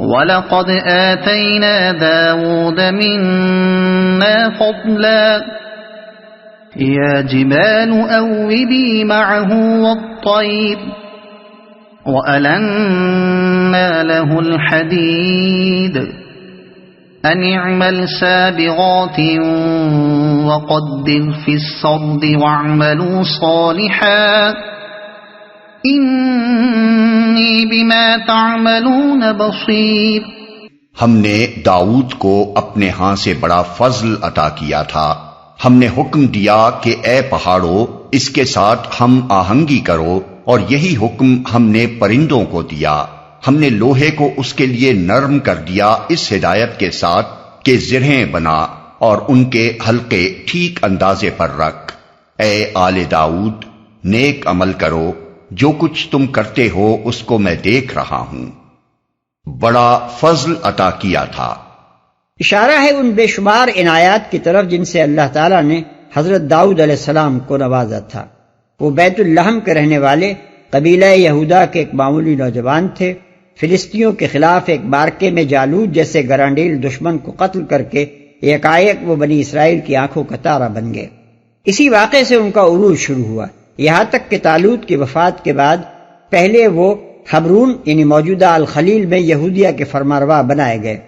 وَلَقَدْ آتَيْنَا دَاوُودَ مِنَّا فَضْلًا يَا جِبَالُ أَوِّبِي مَعَهُ وَالطَّيْرَ وَأَلَنَّا لَهُ الْحَدِيدَ أَنِ اعْمَلْ سَابِغَاتٍ وَقَدِّرْ فِي السَّرْدِ وَاعْمَلُوا صَالِحًا إِنِّي بِمَا تَعْمَلُونَ بَصِيرٌ۔ ہم نے داؤد کو اپنے ہاں سے بڑا فضل عطا کیا تھا۔ ہم نے حکم دیا کہ اے پہاڑوں اس کے ساتھ ہم آہنگی کرو، اور یہی حکم ہم نے پرندوں کو دیا۔ ہم نے لوہے کو اس کے لیے نرم کر دیا اس ہدایت کے ساتھ کہ زرہیں بنا اور ان کے حلقے ٹھیک اندازے پر رکھ۔ اے آل داؤد نیک عمل کرو، جو کچھ تم کرتے ہو اس کو میں دیکھ رہا ہوں۔ بڑا فضل عطا کیا تھا۔ اشارہ ہے ان بے شمار عنایات کی طرف جن سے اللہ تعالیٰ نے حضرت داؤد علیہ السلام کو نوازا تھا۔ وہ بیت اللحم کے رہنے والے قبیلہ یہودا کے ایک معمولی نوجوان تھے۔ فلسطینیوں کے خلاف ایک معرکے میں جالوت جیسے گرانڈیل دشمن کو قتل کر کے یکایک وہ بنی اسرائیل کی آنکھوں کا تارا بن گئے۔ اسی واقعے سے ان کا عروج شروع ہوا، یہاں تک کہ طالوت کی وفات کے بعد پہلے وہ حبرون یعنی موجودہ الخلیل میں یہودیہ کے فرمانروا بنائے گئے۔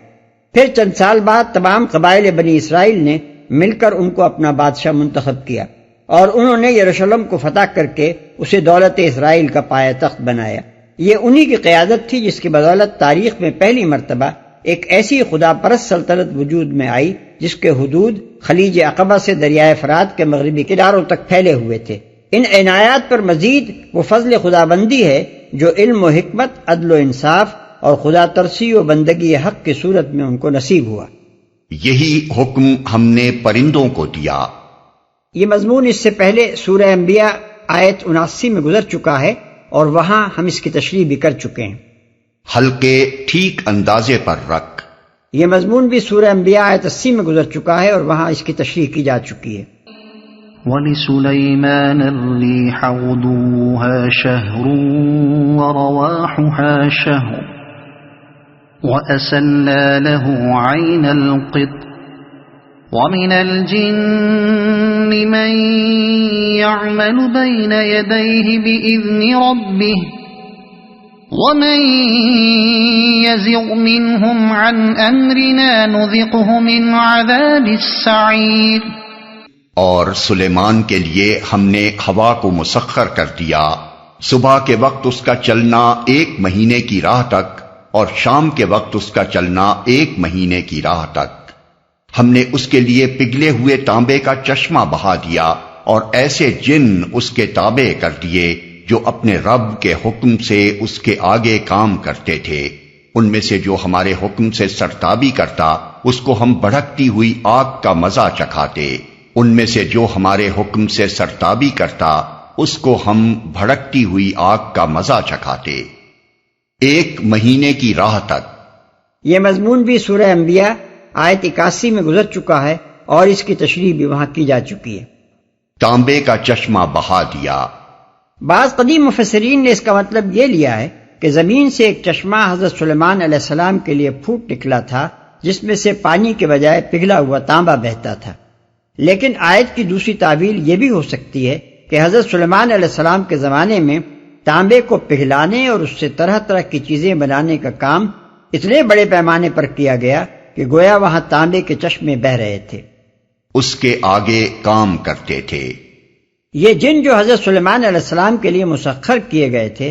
پھر چند سال بعد تمام قبائل بنی اسرائیل نے مل کر ان کو اپنا بادشاہ منتخب کیا، اور انہوں نے یروشلم کو فتح کر کے اسے دولت اسرائیل کا پایہ تخت بنایا۔ یہ انہی کی قیادت تھی جس کی بدولت تاریخ میں پہلی مرتبہ ایک ایسی خدا پرست سلطنت وجود میں آئی جس کے حدود خلیج عقبہ سے دریائے فرات کے مغربی کناروں تک پھیلے ہوئے تھے۔ ان عنایات پر مزید وہ فضل خداوندی ہے جو علم و حکمت، عدل و انصاف اور خدا ترسی و بندگی حق کی صورت میں ان کو نصیب ہوا۔ یہی حکم ہم نے پرندوں کو دیا۔ یہ مضمون اس سے پہلے سورہ انبیاء آیت 79 میں گزر چکا ہے، اور وہاں ہم اس کی تشریح بھی کر چکے ہیں۔ حلقے ٹھیک اندازے پر رکھ۔ یہ مضمون بھی سورہ انبیاء آیت 80 میں گزر چکا ہے، اور وہاں اس کی تشریح کی جا چکی ہے۔ وَلِسُلَيْمَانَ الرِّيحَ غُدُوُّهَا شَهْرٌ وَرَوَاحُهَا شَهْرٌ وَأَسَلْنَا لَهُ عَيْنَ الْقِطْرِ وَمِنَ الْجِنِّ مَن يَعْمَلُ بَيْنَ يَدَيْهِ بِإِذْنِ رَبِّهِ وَمَن يَزِغْ مِنْهُمْ عَنْ أَمْرِنَا نُذِقْهُ مِنْ عَذَابِ السَّعِيرِ۔ اور سلیمان کے لیے ہم نے ہوا کو مسخر کر دیا، صبح کے وقت اس کا چلنا 1 مہینے کی راہ تک، اور شام کے وقت اس کا چلنا 1 مہینے کی راہ تک۔ ہم نے اس کے لیے پگھلے ہوئے تانبے کا چشمہ بہا دیا، اور ایسے جن اس کے تابع کر دیے جو اپنے رب کے حکم سے اس کے آگے کام کرتے تھے۔ ان میں سے جو ہمارے حکم سے سرتابی کرتا اس کو ہم بھڑکتی ہوئی آگ کا مزہ چکھاتے، ان میں سے جو ہمارے حکم سے سرتابی کرتا اس کو ہم بھڑکتی ہوئی آگ کا مزہ چکھاتے 1 مہینے کی راہ تک۔ یہ مضمون بھی سورہ انبیاء آیت 81 میں گزر چکا ہے، اور اس کی تشریح بھی وہاں کی جا چکی ہے۔ تانبے کا چشمہ بہا دیا۔ بعض قدیم مفسرین نے اس کا مطلب یہ لیا ہے کہ زمین سے ایک چشمہ حضرت سلیمان علیہ السلام کے لیے پھوٹ نکلا تھا، جس میں سے پانی کے بجائے پگھلا ہوا تانبا بہتا تھا۔ لیکن آیت کی دوسری تعویل یہ بھی ہو سکتی ہے کہ حضرت سلیمان علیہ السلام کے زمانے میں تانبے کو پگھلانے اور اس سے طرح طرح کی چیزیں بنانے کا کام اتنے بڑے پیمانے پر کیا گیا کہ گویا وہاں تانبے کے چشمے بہہ رہے تھے، اس کے آگے کام کرتے تھے۔ یہ جن جو حضرت سلیمان علیہ السلام کے لیے مسخر کیے گئے تھے،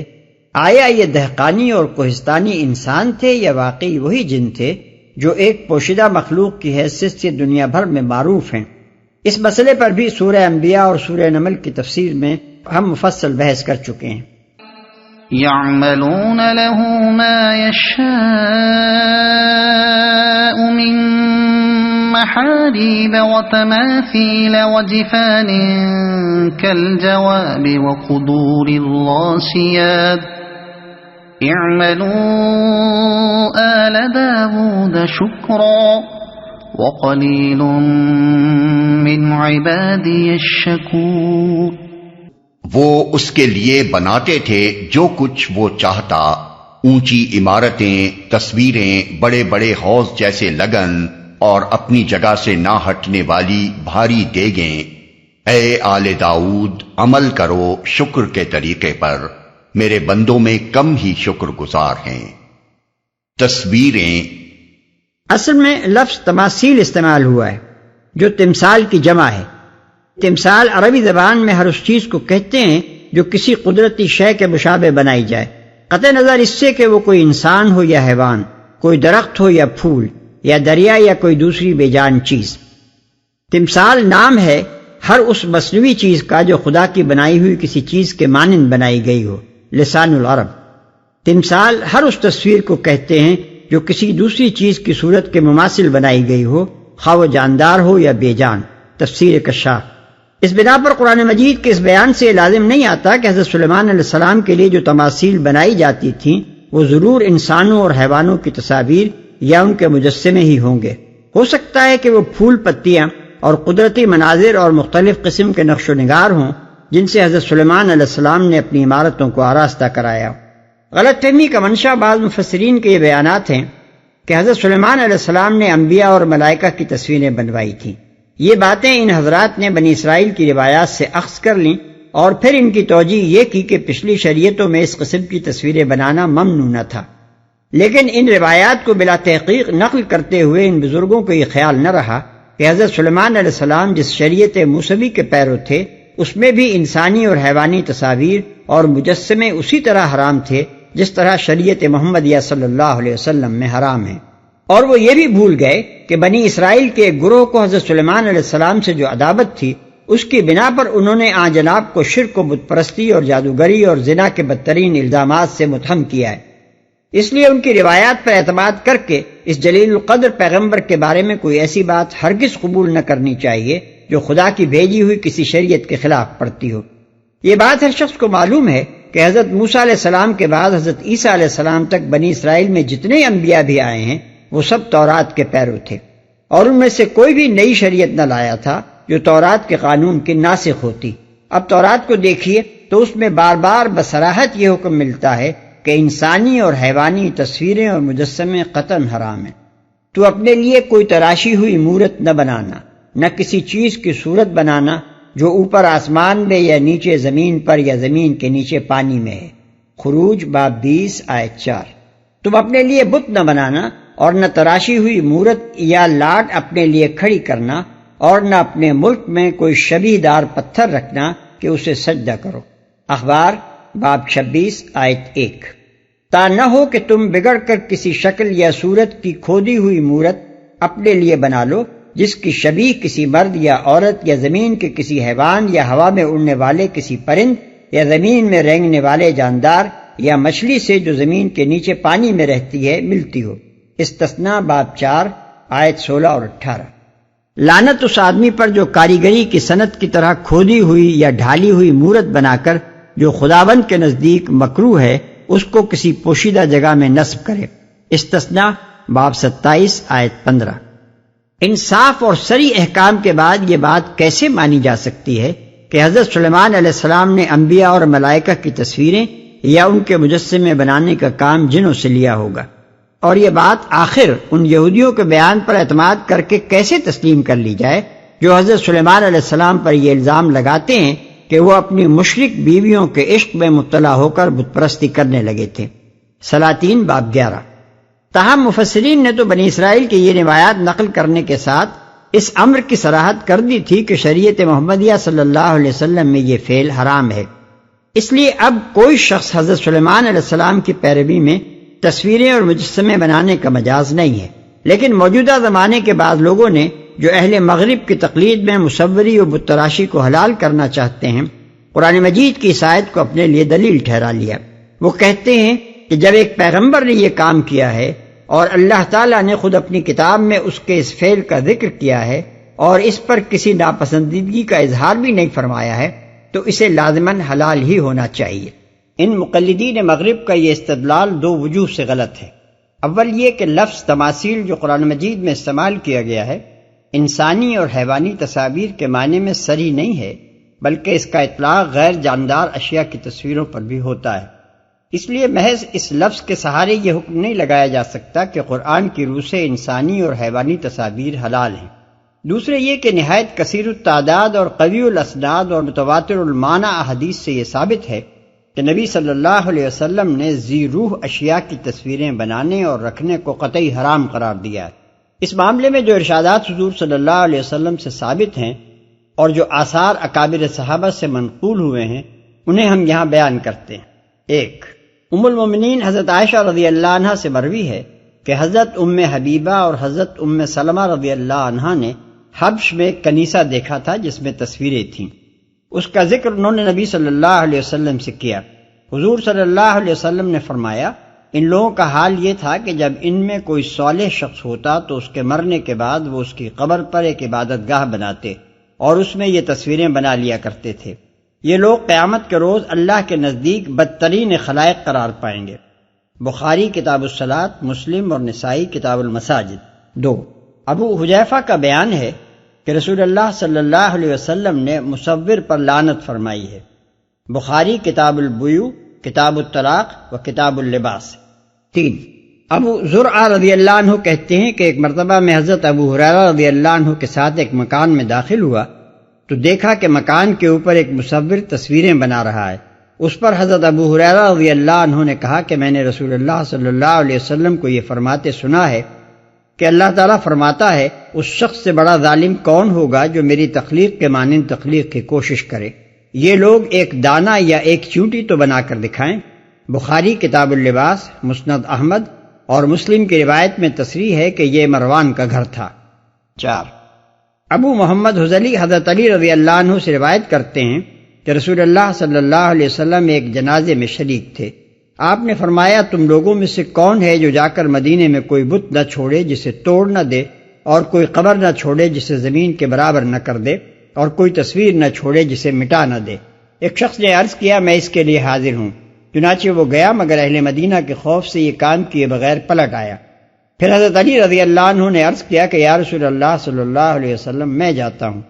آیا یہ دہقانی اور کوہستانی انسان تھے یا واقعی وہی جن تھے جو ایک پوشیدہ مخلوق کی حیثیت سے دنیا بھر میں معروف ہیں؟ اس مسئلے پر بھی سورہ انبیاء اور سورہ نمل کی تفسیر میں ہم مفصل بحث کر چکے ہیں۔ يَعْمَلُونَ لَهُ مَا يَشَاءُ مِن مَحَارِيبَ وَتَمَاثِيلَ وَجِفَانٍ كَالْجَوَابِ وَقُدُورِ الرَّاسِيَاتِ اعْمَلُوا آلَ دَاوُودَ شُكْرًا وَقَلِيلٌ مِّنْ عِبَادِيَ الشَّكُورِ۔ وہ اس کے لیے بناتے تھے جو کچھ وہ چاہتا، اونچی عمارتیں، تصویریں، بڑے بڑے حوض جیسے لگن اور اپنی جگہ سے نہ ہٹنے والی بھاری دیگیں، اے آل داؤد عمل کرو شکر کے طریقے پر، میرے بندوں میں کم ہی شکر گزار ہیں۔ تصویریں، اصل میں لفظ تماثیل استعمال ہوا ہے جو تمثال کی جمع ہے۔ تمثال عربی زبان میں ہر اس چیز کو کہتے ہیں جو کسی قدرتی شے کے مشابہ بنائی جائے، قطع نظر اس سے کہ وہ کوئی انسان ہو یا حیوان، کوئی درخت ہو یا پھول، یا دریا یا کوئی دوسری بے جان چیز۔ تمثال نام ہے ہر اس مصنوعی چیز کا جو خدا کی بنائی ہوئی کسی چیز کے مانند بنائی گئی ہو۔ لسان العرب۔ تمثال ہر اس تصویر کو کہتے ہیں جو کسی دوسری چیز کی صورت کے مماثل بنائی گئی ہو، خواہ وہ جاندار ہو یا بے جان۔ تفسیر کشاف۔ اس بنا پر قرآن مجید کے اس بیان سے لازم نہیں آتا کہ حضرت سلیمان علیہ السلام کے لیے جو تماثیل بنائی جاتی تھیں وہ ضرور انسانوں اور حیوانوں کی تصاویر یا ان کے مجسمے ہی ہوں گے۔ ہو سکتا ہے کہ وہ پھول پتیاں اور قدرتی مناظر اور مختلف قسم کے نقش و نگار ہوں جن سے حضرت سلیمان علیہ السلام نے اپنی عمارتوں کو آراستہ کرایا۔ غلط فہمی کا منشا بعض مفسرین کے یہ بیانات ہیں کہ حضرت سلیمان علیہ السلام نے انبیاء اور ملائکہ کی تصویریں بنوائی تھیں۔ یہ باتیں ان حضرات نے بنی اسرائیل کی روایات سے اخذ کر لیں اور پھر ان کی توجیہ یہ کی کہ پچھلی شریعتوں میں اس قسم کی تصویریں بنانا ممنوع نہ تھا، لیکن ان روایات کو بلا تحقیق نقل کرتے ہوئے ان بزرگوں کو یہ خیال نہ رہا کہ حضرت سلیمان علیہ السلام جس شریعت موسوی کے پیرو تھے اس میں بھی انسانی اور حیوانی تصاویر اور مجسمے اسی طرح حرام تھے جس طرح شریعت محمدیہ صلی اللہ علیہ وسلم میں حرام ہیں۔ اور وہ یہ بھی بھول گئے کہ بنی اسرائیل کے ایک گروہ کو حضرت سلیمان علیہ السلام سے جو عداوت تھی اس کی بنا پر انہوں نے آن جناب کو شرک و بت پرستی اور جادوگری اور زنا کے بدترین الزامات سے متہم کیا ہے۔ اس لیے ان کی روایات پر اعتماد کر کے اس جلیل القدر پیغمبر کے بارے میں کوئی ایسی بات ہرگز قبول نہ کرنی چاہیے جو خدا کی بھیجی ہوئی کسی شریعت کے خلاف پڑتی ہو۔ یہ بات ہر شخص کو معلوم ہے کہ حضرت موسیٰ علیہ السلام کے بعد حضرت عیسیٰ علیہ السلام تک بنی اسرائیل میں جتنے انبیاء بھی آئے ہیں وہ سب تورات کے پیرو تھے، اور ان میں سے کوئی بھی نئی شریعت نہ لایا تھا جو تورات کے قانون کی ناسخ ہوتی۔ اب تورات کو دیکھیے تو اس میں بار بار بصراحت یہ حکم ملتا ہے کہ انسانی اور حیوانی تصویریں اور مجسمے قطعاً حرام ہیں۔ تو اپنے لیے کوئی تراشی ہوئی مورت نہ بنانا، نہ کسی چیز کی صورت بنانا جو اوپر آسمان میں یا نیچے زمین پر یا زمین کے نیچے پانی میں ہے۔ خروج باب 20 آیت 4۔ تم اپنے لیے بت نہ بنانا اور نہ تراشی ہوئی مورت یا لاٹ اپنے لیے کھڑی کرنا، اور نہ اپنے ملک میں کوئی شبیہ دار پتھر رکھنا کہ اسے سجدہ کرو۔ اخبار باب 26 آیت 1۔ تا نہ ہو کہ تم بگڑ کر کسی شکل یا صورت کی کھودی ہوئی مورت اپنے لیے بنا لو جس کی شبیہ کسی مرد یا عورت یا زمین کے کسی حیوان یا ہوا میں اڑنے والے کسی پرند یا زمین میں رینگنے والے جاندار یا مچھلی سے جو زمین کے نیچے پانی میں رہتی ہے ملتی ہو۔ استثناء باب 4 آیت 16 اور 18۔ لعنت اس آدمی پر جو کاریگری کی صنعت کی طرح کھودی ہوئی یا ڈھالی ہوئی مورت بنا کر جو خداوند کے نزدیک مکروہ ہے اس کو کسی پوشیدہ جگہ میں نصب کرے۔ استثناء باب 27 آیت 15۔ انصاف اور صریح احکام کے بعد یہ بات کیسے مانی جا سکتی ہے کہ حضرت سلیمان علیہ السلام نے انبیاء اور ملائکہ کی تصویریں یا ان کے مجسمے بنانے کا کام جنوں سے لیا ہوگا؟ اور یہ بات آخر ان یہودیوں کے بیان پر اعتماد کر کے کیسے تسلیم کر لی جائے جو حضرت سلیمان علیہ السلام پر یہ الزام لگاتے ہیں کہ وہ اپنی مشرک بیویوں کے عشق میں مبتلا ہو کر بت پرستی کرنے لگے تھے۔ سلاطین باب 11۔ تاہم مفسرین نے تو بنی اسرائیل کی یہ روایات نقل کرنے کے ساتھ اس امر کی صراحت کر دی تھی کہ شریعت محمدیہ صلی اللہ علیہ وسلم میں یہ فعل حرام ہے۔ اس لیے اب کوئی شخص حضرت سلیمان علیہ السلام کی پیروی میں تصویریں اور مجسمے بنانے کا مجاز نہیں ہے، لیکن موجودہ زمانے کے بعض لوگوں نے جو اہل مغرب کی تقلید میں مصوری و بت تراشی کو حلال کرنا چاہتے ہیں قرآن مجید کی اس آیت کو اپنے لیے دلیل ٹھہرا لیا۔ وہ کہتے ہیں کہ جب ایک پیغمبر نے یہ کام کیا ہے اور اللہ تعالیٰ نے خود اپنی کتاب میں اس کے اس فعل کا ذکر کیا ہے اور اس پر کسی ناپسندیدگی کا اظہار بھی نہیں فرمایا ہے تو اسے لازماً حلال ہی ہونا چاہیے۔ ان مقلدین مغرب کا یہ استدلال دو وجوہ سے غلط ہے۔ اول یہ کہ لفظ تماثیل جو قرآن مجید میں استعمال کیا گیا ہے انسانی اور حیوانی تصاویر کے معنی میں صریح نہیں ہے، بلکہ اس کا اطلاق غیر جاندار اشیاء کی تصویروں پر بھی ہوتا ہے۔ اس لیے محض اس لفظ کے سہارے یہ حکم نہیں لگایا جا سکتا کہ قرآن کی روح سے انسانی اور حیوانی تصاویر حلال ہیں۔ دوسرے یہ کہ نہایت کثیر التعداد اور قوی الاسناد اور متواتر المعنی احادیث سے یہ ثابت ہے کہ نبی صلی اللہ علیہ وسلم نے ذی روح اشیاء کی تصویریں بنانے اور رکھنے کو قطعی حرام قرار دیا ہے۔ اس معاملے میں جو ارشادات حضور صلی اللہ علیہ وسلم سے ثابت ہیں اور جو آثار اکابر صحابہ سے منقول ہوئے ہیں انہیں ہم یہاں بیان کرتے ہیں۔ ایک، ام المومنین حضرت عائشہ رضی اللہ عنہا سے مروی ہے کہ حضرت ام حبیبہ اور حضرت ام سلمہ رضی اللہ عنہا نے حبش میں ایک کنیسہ دیکھا تھا جس میں تصویریں تھیں۔ اس کا ذکر انہوں نے نبی صلی اللہ علیہ وسلم سے کیا۔ حضور صلی اللہ علیہ وسلم نے فرمایا ان لوگوں کا حال یہ تھا کہ جب ان میں کوئی صالح شخص ہوتا تو اس کے مرنے کے بعد وہ اس کی قبر پر ایک عبادت گاہ بناتے اور اس میں یہ تصویریں بنا لیا کرتے تھے۔ یہ لوگ قیامت کے روز اللہ کے نزدیک بدترین خلائق قرار پائیں گے۔ بخاری کتاب الصلاۃ، مسلم اور نسائی کتاب المساجد۔ دو، ابو حذیفہ کا بیان ہے کہ رسول اللہ صلی اللہ علیہ وسلم نے مصور پر لعنت فرمائی ہے۔ بخاری کتاب البیوع، کتاب الطلاق و کتاب اللباس۔ تین، ابو زرعہ رضی اللہ عنہ کہتے ہیں کہ ایک مرتبہ میں حضرت ابو ہریرہ رضی اللہ عنہ کے ساتھ ایک مکان میں داخل ہوا تو دیکھا کہ مکان کے اوپر ایک مصور تصویریں بنا رہا ہے۔ اس پر حضرت ابو ہریرہ رضی اللہ عنہ نے کہا کہ میں نے رسول اللہ صلی اللہ علیہ وسلم کو یہ فرماتے سنا ہے کہ اللہ تعالیٰ فرماتا ہے اس شخص سے بڑا ظالم کون ہوگا جو میری تخلیق کے مانند تخلیق کی کوشش کرے۔ یہ لوگ ایک دانہ یا ایک چونٹی تو بنا کر دکھائیں۔ بخاری کتاب اللباس، مسند احمد اور مسلم کی روایت میں تصریح ہے کہ یہ مروان کا گھر تھا۔ چار، ابو محمد حذلی حضرت علی رضی اللہ عنہ سے روایت کرتے ہیں کہ رسول اللہ صلی اللہ علیہ وسلم ایک جنازے میں شریک تھے۔ آپ نے فرمایا تم لوگوں میں سے کون ہے جو جا کر مدینے میں کوئی بت نہ چھوڑے جسے توڑ نہ دے، اور کوئی قبر نہ چھوڑے جسے زمین کے برابر نہ کر دے، اور کوئی تصویر نہ چھوڑے جسے مٹا نہ دے۔ ایک شخص نے عرض کیا میں اس کے لیے حاضر ہوں۔ چنانچہ وہ گیا مگر اہل مدینہ کے خوف سے یہ کام کیے بغیر پلٹ آیا۔ پھر حضرت علی رضی اللہ عنہ نے عرض کیا کہ یا رسول اللہ صلی اللہ علیہ وسلم میں جاتا ہوں۔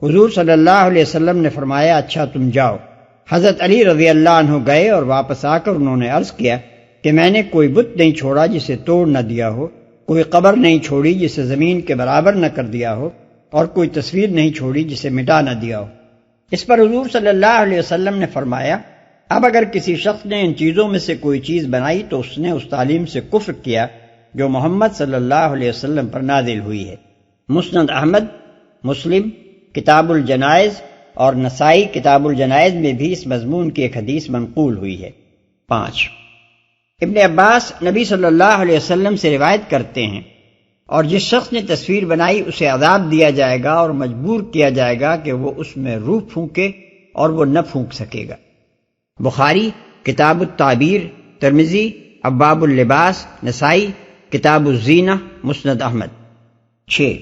حضور صلی اللہ علیہ وسلم نے فرمایا اچھا تم جاؤ۔ حضرت علی رضی اللہ عنہ گئے اور واپس آ کر انہوں نے عرض کیا کہ میں نے کوئی بت نہیں چھوڑا جسے توڑ نہ دیا ہو، کوئی قبر نہیں چھوڑی جسے زمین کے برابر نہ کر دیا ہو، اور کوئی تصویر نہیں چھوڑی جسے مٹا نہ دیا ہو۔ اس پر حضور صلی اللہ علیہ وسلم نے فرمایا اب اگر کسی شخص نے ان چیزوں میں سے کوئی چیز بنائی تو اس نے اس تعلیم سے کفر کیا جو محمد صلی اللہ علیہ وسلم پر نازل ہوئی ہے۔ مسند احمد، مسلم کتاب الجنائز اور نسائی کتاب الجنائز میں بھی اس مضمون کی ایک حدیث منقول ہوئی ہے۔ 5، ابن عباس نبی صلی اللہ علیہ وسلم سے روایت کرتے ہیں اور جس شخص نے تصویر بنائی اسے عذاب دیا جائے گا اور مجبور کیا جائے گا کہ وہ اس میں روح پھونکے اور وہ نہ پھونک سکے گا۔ بخاری کتاب التعبیر، ترمذی ابواب اللباس، نسائی کتاب الزینہ، مسند احمد۔ 6،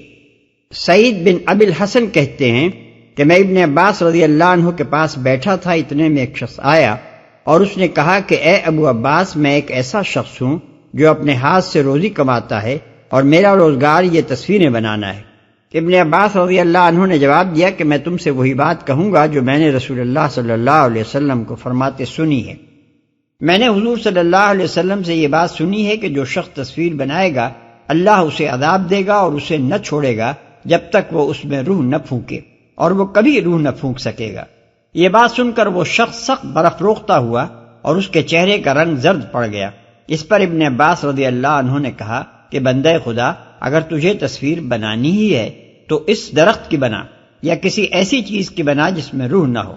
سعید بن ابی الحسن کہتے ہیں کہ میں ابن عباس رضی اللہ عنہ کے پاس بیٹھا تھا، اتنے میں ایک شخص آیا اور اس نے کہا کہ اے ابو عباس میں ایک ایسا شخص ہوں جو اپنے ہاتھ سے روزی کماتا ہے اور میرا روزگار یہ تصویریں بنانا ہے۔ ابن عباس رضی اللہ عنہ نے جواب دیا کہ میں تم سے وہی بات کہوں گا جو میں نے رسول اللہ صلی اللہ علیہ وسلم کو فرماتے سنی ہے۔ میں نے حضور صلی اللہ علیہ وسلم سے یہ بات سنی ہے کہ جو شخص تصویر بنائے گا اللہ اسے عذاب دے گا اور اسے نہ چھوڑے گا جب تک وہ اس میں روح نہ پھونکے، اور وہ کبھی روح نہ پھونک سکے گا۔ یہ بات سن کر وہ شخص سخت برافروختہ ہوا اور اس کے چہرے کا رنگ زرد پڑ گیا۔ اس پر ابن عباس رضی اللہ عنہ نے کہا کہ بندہ خدا اگر تجھے تصویر بنانی ہی ہے تو اس درخت کی بنا یا کسی ایسی چیز کی بنا جس میں روح نہ ہو۔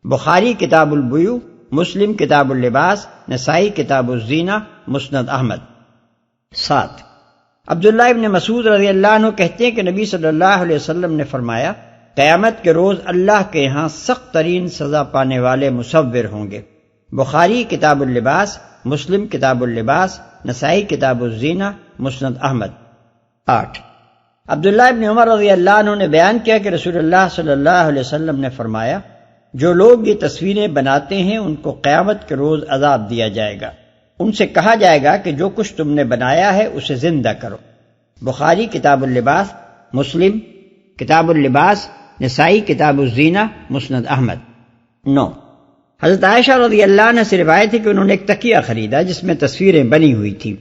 بخاری کتاب البیوع، مسلم کتاب اللباس، نسائی کتاب الزینہ، مسند احمد۔ 7، عبداللہ ابن مسعود رضی اللہ عنہ کہتے ہیں کہ نبی صلی اللہ علیہ وسلم نے فرمایا قیامت کے روز اللہ کے یہاں سخت ترین سزا پانے والے مصور ہوں گے۔ بخاری کتاب اللباس، مسلم کتاب اللباس، نسائی کتاب الزینہ، مسند احمد۔ 8، عبداللہ ابن عمر رضی اللہ عنہ نے بیان کیا کہ رسول اللہ صلی اللہ علیہ وسلم نے فرمایا جو لوگ یہ تصویریں بناتے ہیں ان کو قیامت کے روز عذاب دیا جائے گا۔ ان سے کہا جائے گا کہ جو کچھ تم نے بنایا ہے اسے زندہ کرو۔ بخاری کتاب اللباس، مسلم کتاب اللباس، نسائی کتاب الزینہ، مسند احمد۔ 9، حضرت عائشہ رضی اللہ عنہ سے روایت ہے کہ انہوں نے ایک تکیہ خریدا جس میں تصویریں بنی ہوئی تھیں۔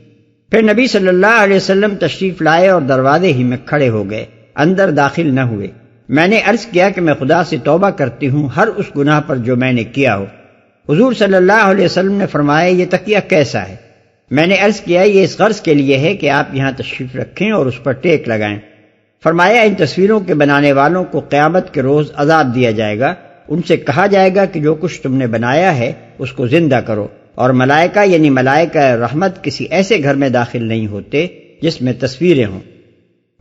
پھر نبی صلی اللہ علیہ وسلم تشریف لائے اور دروازے ہی میں کھڑے ہو گئے، اندر داخل نہ ہوئے۔ میں نے عرض کیا کہ میں خدا سے توبہ کرتی ہوں ہر اس گناہ پر جو میں نے کیا ہو۔ حضور صلی اللہ علیہ وسلم نے فرمایا یہ تکیہ کیسا ہے؟ میں نے عرض کیا یہ اس غرض کے لیے ہے کہ آپ یہاں تشریف رکھیں اور اس پر ٹیک لگائیں۔ فرمایا ان تصویروں کے بنانے والوں کو قیامت کے روز عذاب دیا جائے گا، ان سے کہا جائے گا کہ جو کچھ تم نے بنایا ہے اس کو زندہ کرو، اور ملائکہ یعنی ملائکہ رحمت کسی ایسے گھر میں داخل نہیں ہوتے جس میں تصویریں ہوں۔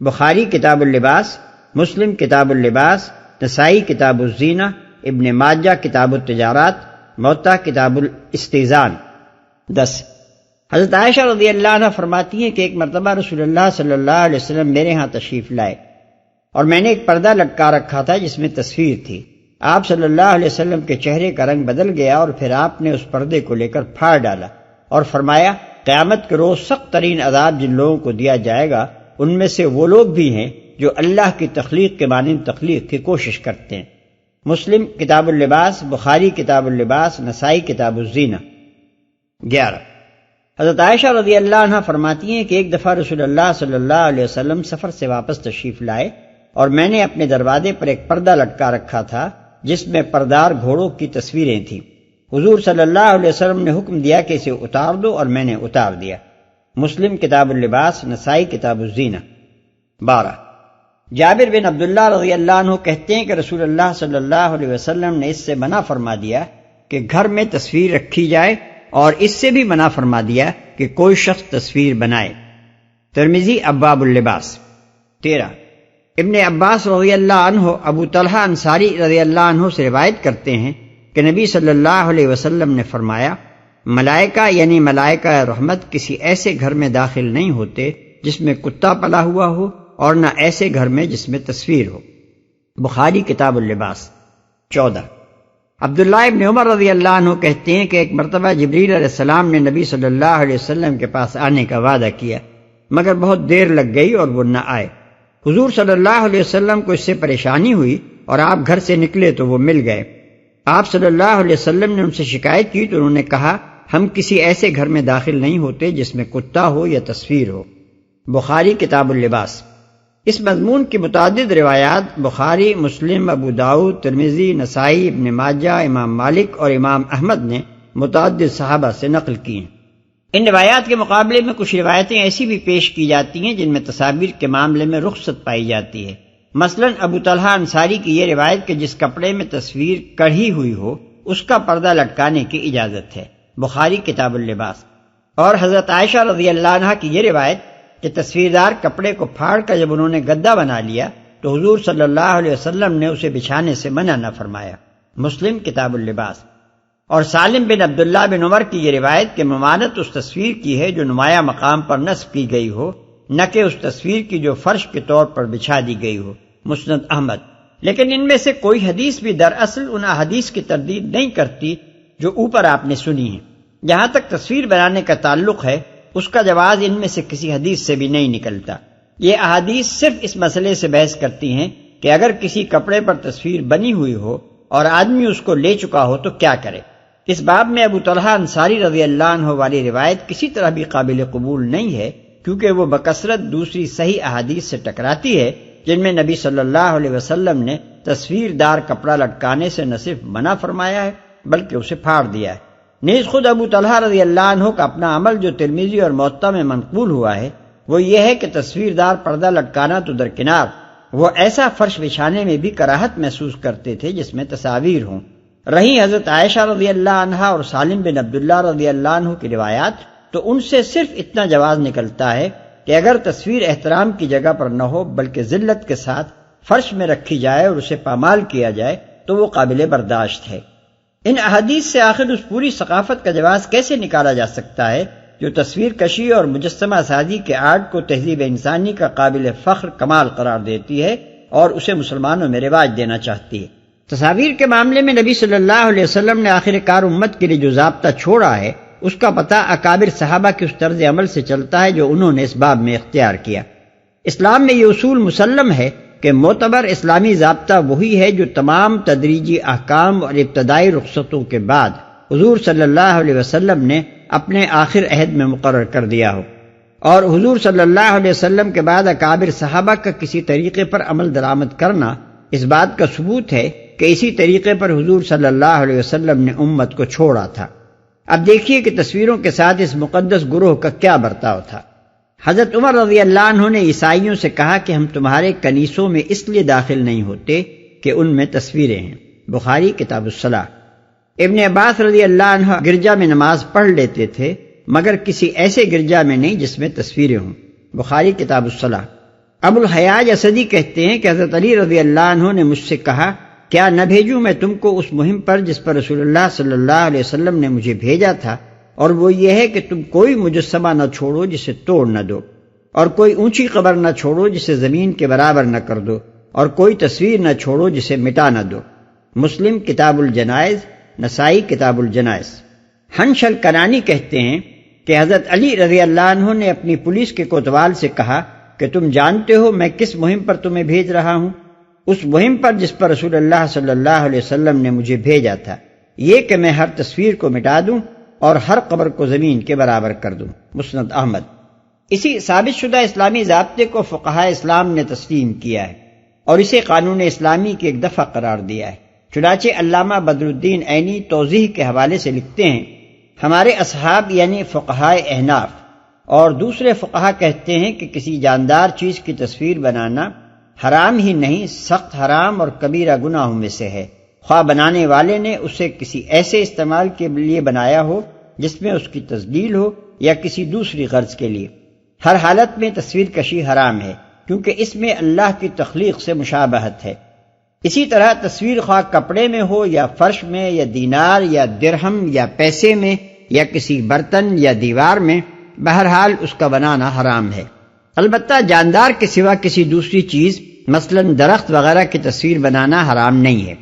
بخاری کتاب اللباس، مسلم کتاب اللباس، نسائی کتاب الزینہ، ابن ماجہ کتاب التجارات، موطا کتاب الاستئذان۔ 10 حضرت عائشہ رضی اللہ عنہ فرماتی ہیں کہ ایک مرتبہ رسول اللہ صلی اللہ علیہ وسلم میرے ہاں تشریف لائے اور میں نے ایک پردہ لٹکا رکھا تھا جس میں تصویر تھی۔ آپ صلی اللہ علیہ وسلم کے چہرے کا رنگ بدل گیا اور پھر آپ نے اس پردے کو لے کر پھاڑ ڈالا اور فرمایا قیامت کے روز سخت ترین عذاب جن لوگوں کو دیا جائے گا ان میں سے وہ لوگ بھی ہیں جو اللہ کی تخلیق کے مانند تخلیق کی کوشش کرتے ہیں۔ مسلم کتاب اللباس، بخاری کتاب اللباس، نسائی کتاب الزینہ۔ 11 حضرت عائشہ رضی اللہ عنہ فرماتی ہیں کہ ایک دفعہ رسول اللہ صلی اللہ علیہ وسلم سفر سے واپس تشریف لائے اور میں نے اپنے دروازے پر ایک پردہ لٹکا رکھا تھا جس میں پردار گھوڑوں کی تصویریں تھیں۔ حضور صلی اللہ علیہ وسلم نے حکم دیا کہ اسے اتار دو اور میں نے اتار دیا۔ مسلم کتاب اللباس، نسائی کتاب الزینہ۔ 12 جابر بن عبداللہ رضی اللہ عنہ کہتے ہیں کہ رسول اللہ صلی اللہ علیہ وسلم نے اس سے منع فرما دیا کہ گھر میں تصویر رکھی جائے اور اس سے بھی منع فرما دیا کہ کوئی شخص تصویر بنائے۔ ترمذی ابواب اللباس۔ 13 ابن عباس رضی اللہ عنہ ابو طلحہ انصاری رضی اللہ عنہ سے روایت کرتے ہیں کہ نبی صلی اللہ علیہ وسلم نے فرمایا ملائکہ یعنی ملائکہ رحمت کسی ایسے گھر میں داخل نہیں ہوتے جس میں کتا پلا ہوا ہو اور نہ ایسے گھر میں جس میں تصویر ہو۔ بخاری کتاب اللباس۔ 14 عبداللہ ابن عمر رضی اللہ عنہ کہتے ہیں کہ ایک مرتبہ جبریل علیہ السلام نے نبی صلی اللہ علیہ وسلم کے پاس آنے کا وعدہ کیا مگر بہت دیر لگ گئی اور وہ نہ آئے۔ حضور صلی اللہ علیہ وسلم کو اس سے پریشانی ہوئی اور آپ گھر سے نکلے تو وہ مل گئے۔ آپ صلی اللہ علیہ وسلم نے ان سے شکایت کی تو انہوں نے کہا ہم کسی ایسے گھر میں داخل نہیں ہوتے جس میں کتا ہو یا تصویر ہو۔ بخاری کتاب اللباس۔ اس مضمون کی متعدد روایات بخاری، مسلم، ابو داؤد، ترمذی، نسائی، ابن ماجہ، امام مالک اور امام احمد نے متعدد صحابہ سے نقل کی ہیں۔ ان روایات کے مقابلے میں کچھ روایتیں ایسی بھی پیش کی جاتی ہیں جن میں تصاویر کے معاملے میں رخصت پائی جاتی ہے۔ مثلا ابو طلحہ انصاری کی یہ روایت کہ جس کپڑے میں تصویر کڑھی ہوئی ہو اس کا پردہ لٹکانے کی اجازت ہے، بخاری کتاب اللباس۔ اور حضرت عائشہ رضی اللہ عنہا کی یہ روایت کہ تصویردار کپڑے کو پھاڑ کر جب انہوں نے گدا بنا لیا تو حضور صلی اللہ علیہ وسلم نے اسے بچھانے سے منع نہ فرمایا، مسلم کتاب اللباس۔ اور سالم بن عبداللہ بن عمر کی یہ روایت کہ ممانت اس تصویر کی ہے جو نمایاں مقام پر نصب کی گئی ہو، نہ کہ اس تصویر کی جو فرش کے طور پر بچھا دی گئی ہو، مسند احمد۔ لیکن ان میں سے کوئی حدیث بھی دراصل ان احادیث کی تردید نہیں کرتی جو اوپر آپ نے سنی ہیں۔ جہاں تک تصویر بنانے کا تعلق ہے اس کا جواز ان میں سے کسی حدیث سے بھی نہیں نکلتا۔ یہ احادیث صرف اس مسئلے سے بحث کرتی ہیں کہ اگر کسی کپڑے پر تصویر بنی ہوئی ہو اور آدمی اس کو لے چکا ہو تو کیا کرے۔ اس باب میں ابو طلحہ انصاری رضی اللہ عنہ والی روایت کسی طرح بھی قابل قبول نہیں ہے کیونکہ وہ بکثرت دوسری صحیح احادیث سے ٹکراتی ہے جن میں نبی صلی اللہ علیہ وسلم نے تصویردار کپڑا لٹکانے سے نہ صرف منع فرمایا ہے بلکہ اسے پھاڑ دیا ہے۔ نیز خود ابو طلحہ رضی اللہ عنہ کا اپنا عمل جو ترمذی اور موطا میں منقول ہوا ہے وہ یہ ہے کہ تصویردار پردہ لٹکانا تو درکنار، وہ ایسا فرش بچھانے میں بھی کراہت محسوس کرتے تھے جس میں تصاویر ہوں۔ رہی حضرت عائشہ رضی اللہ عنہا اور سالم بن عبداللہ رضی اللہ عنہ کی روایات تو ان سے صرف اتنا جواز نکلتا ہے کہ اگر تصویر احترام کی جگہ پر نہ ہو بلکہ ذلت کے ساتھ فرش میں رکھی جائے اور اسے پامال کیا جائے تو وہ قابل برداشت ہے۔ ان احادیث سے آخر اس پوری ثقافت کا جواز کیسے نکالا جا سکتا ہے جو تصویر کشی اور مجسمہ سازی کے آرٹ کو تہذیب انسانی کا قابل فخر کمال قرار دیتی ہے اور اسے مسلمانوں میں رواج دینا چاہتی ہے۔ تصاویر کے معاملے میں نبی صلی اللہ علیہ وسلم نے آخر کار امت کے لیے جو ضابطہ چھوڑا ہے اس کا پتہ اکابر صحابہ کے اس طرز عمل سے چلتا ہے جو انہوں نے اس باب میں اختیار کیا۔ اسلام میں یہ اصول مسلم ہے کہ معتبر اسلامی ضابطہ وہی ہے جو تمام تدریجی احکام اور ابتدائی رخصتوں کے بعد حضور صلی اللہ علیہ وسلم نے اپنے آخر عہد میں مقرر کر دیا ہو، اور حضور صلی اللہ علیہ وسلم کے بعد اکابر صحابہ کا کسی طریقے پر عمل درآمد کرنا اس بات کا ثبوت ہے کہ اسی طریقے پر حضور صلی اللہ علیہ وسلم نے امت کو چھوڑا تھا۔ اب دیکھیے کہ تصویروں کے ساتھ اس مقدس گروہ کا کیا برتاؤ تھا۔ حضرت عمر رضی اللہ عنہ نے عیسائیوں سے کہا کہ ہم تمہارے کنیسوں میں اس لیے داخل نہیں ہوتے کہ ان میں تصویریں ہیں، بخاری کتاب الصلاح۔ ابن عباس رضی اللہ عنہ گرجا میں نماز پڑھ لیتے تھے مگر کسی ایسے گرجا میں نہیں جس میں تصویریں ہوں، بخاری کتاب الصلاح۔ ابو الحیاج اسدی کہتے ہیں کہ حضرت علی رضی اللہ عنہ نے مجھ سے کہا کیا نہ بھیجوں میں تم کو اس مہم پر جس پر رسول اللہ صلی اللہ علیہ وسلم نے مجھے بھیجا تھا، اور وہ یہ ہے کہ تم کوئی مجسمہ نہ چھوڑو جسے توڑ نہ دو، اور کوئی اونچی قبر نہ چھوڑو جسے زمین کے برابر نہ کر دو، اور کوئی تصویر نہ چھوڑو جسے مٹا نہ دو، مسلم کتاب الجنائز، نسائی کتاب الجنائز۔ ہنش الکنانی کہتے ہیں کہ حضرت علی رضی اللہ عنہ نے اپنی پولیس کے کوتوال سے کہا کہ تم جانتے ہو میں کس مہم پر تمہیں بھیج رہا ہوں؟ اس مہم پر جس پر رسول اللہ صلی اللہ علیہ وسلم نے مجھے بھیجا تھا، یہ کہ میں ہر تصویر کو مٹا دوں اور ہر قبر کو زمین کے برابر کر دوں، مسند احمد۔ اسی ثابت شدہ اسلامی ضابطے کو فقہائے اسلام نے تسلیم کیا ہے اور اسے قانون اسلامی کی ایک دفعہ قرار دیا ہے۔ چنانچہ علامہ بدر الدین عینی توضیح کے حوالے سے لکھتے ہیں ہمارے اصحاب یعنی فقہائے احناف اور دوسرے فقہا کہتے ہیں کہ کسی جاندار چیز کی تصویر بنانا حرام ہی نہیں سخت حرام اور کبیرہ گناہوں میں سے ہے، خواہ بنانے والے نے اسے کسی ایسے استعمال کے لیے بنایا ہو جس میں اس کی تذلیل ہو یا کسی دوسری غرض کے لیے۔ ہر حالت میں تصویر کشی حرام ہے کیونکہ اس میں اللہ کی تخلیق سے مشابہت ہے۔ اسی طرح تصویر خواہ کپڑے میں ہو یا فرش میں یا دینار یا درہم یا پیسے میں یا کسی برتن یا دیوار میں، بہرحال اس کا بنانا حرام ہے۔ البتہ جاندار کے سوا کسی دوسری چیز مثلا درخت وغیرہ کی تصویر بنانا حرام نہیں ہے۔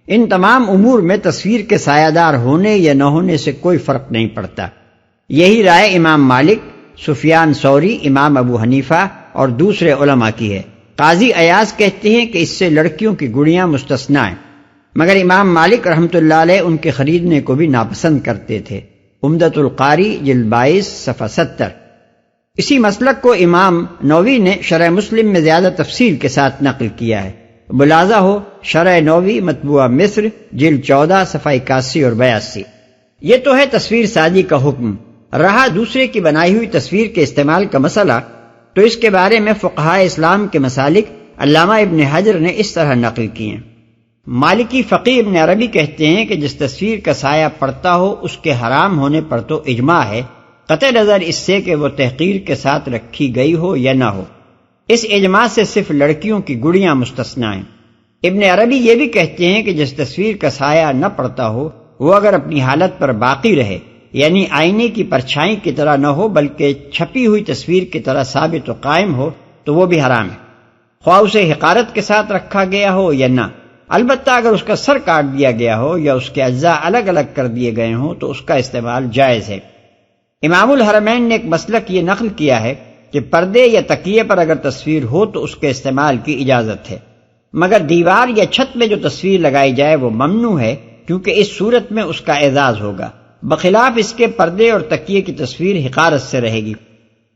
ان تمام امور میں تصویر کے سایہ دار ہونے یا نہ ہونے سے کوئی فرق نہیں پڑتا۔ یہی رائے امام مالک، سفیان ثوری، امام ابو حنیفہ اور دوسرے علماء کی ہے۔ قاضی ایاز کہتے ہیں کہ اس سے لڑکیوں کی گڑیاں مستثنیٰ ہیں، مگر امام مالک رحمۃ اللہ علیہ ان کے خریدنے کو بھی ناپسند کرتے تھے، عمدۃ القاری جلد 22 صفحہ 70۔ اسی مسلک کو امام نووی نے شرح مسلم میں زیادہ تفصیل کے ساتھ نقل کیا ہے، ملاحظہ ہو شرح نووی مطبوعہ مصر جلد 14 صفحہ 81 اور 82۔ یہ تو ہے تصویر سازی کا حکم۔ رہا دوسرے کی بنائی ہوئی تصویر کے استعمال کا مسئلہ، تو اس کے بارے میں فقہائے اسلام کے مسالک علامہ ابن حجر نے اس طرح نقل کیے ہیں۔ مالکی فقیہ ابن عربی کہتے ہیں کہ جس تصویر کا سایہ پڑتا ہو اس کے حرام ہونے پر تو اجماع ہے، قطع نظر اس سے کہ وہ تحقیر کے ساتھ رکھی گئی ہو یا نہ ہو۔ اس اجماع سے صرف لڑکیوں کی گڑیاں مستثنیٰ ہیں۔ ابن عربی یہ بھی کہتے ہیں کہ جس تصویر کا سایہ نہ پڑتا ہو وہ اگر اپنی حالت پر باقی رہے، یعنی آئینے کی پرچھائی کی طرح نہ ہو بلکہ چھپی ہوئی تصویر کی طرح ثابت و قائم ہو، تو وہ بھی حرام ہے، خواہ اسے حقارت کے ساتھ رکھا گیا ہو یا نہ۔ البتہ اگر اس کا سر کاٹ دیا گیا ہو یا اس کے اجزاء الگ الگ کر دیے گئے ہوں تو اس کا استعمال جائز ہے۔ امام الحرمین نے ایک مسلک یہ نقل کیا ہے کہ پردے یا تکیے پر اگر تصویر ہو تو اس کے استعمال کی اجازت ہے، مگر دیوار یا چھت میں جو تصویر لگائی جائے وہ ممنوع ہے کیونکہ اس صورت میں اس کا اعزاز ہوگا، بخلاف اس کے پردے اور تکیے کی تصویر حقارت سے رہے گی۔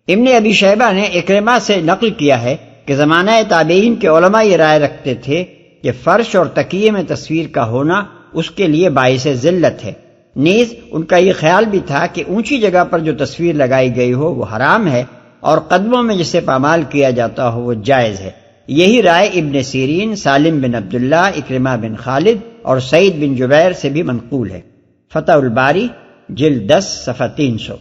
ابن ابی شیبہ نے اکرمہ سے نقل کیا ہے کہ زمانہ تابعین کے علماء یہ رائے رکھتے تھے کہ فرش اور تکیے میں تصویر کا ہونا اس کے لیے باعث ذلت ہے۔ نیز ان کا یہ خیال بھی تھا کہ اونچی جگہ پر جو تصویر لگائی گئی ہو وہ حرام ہے اور قدموں میں جسے پامال کیا جاتا ہو وہ جائز ہے۔ یہی رائے ابن سیرین، سالم بن عبداللہ، اکرمہ بن خالد اور سعید بن جبیر سے بھی منقول ہے، فتح الباری جلد 10 صفحہ 300۔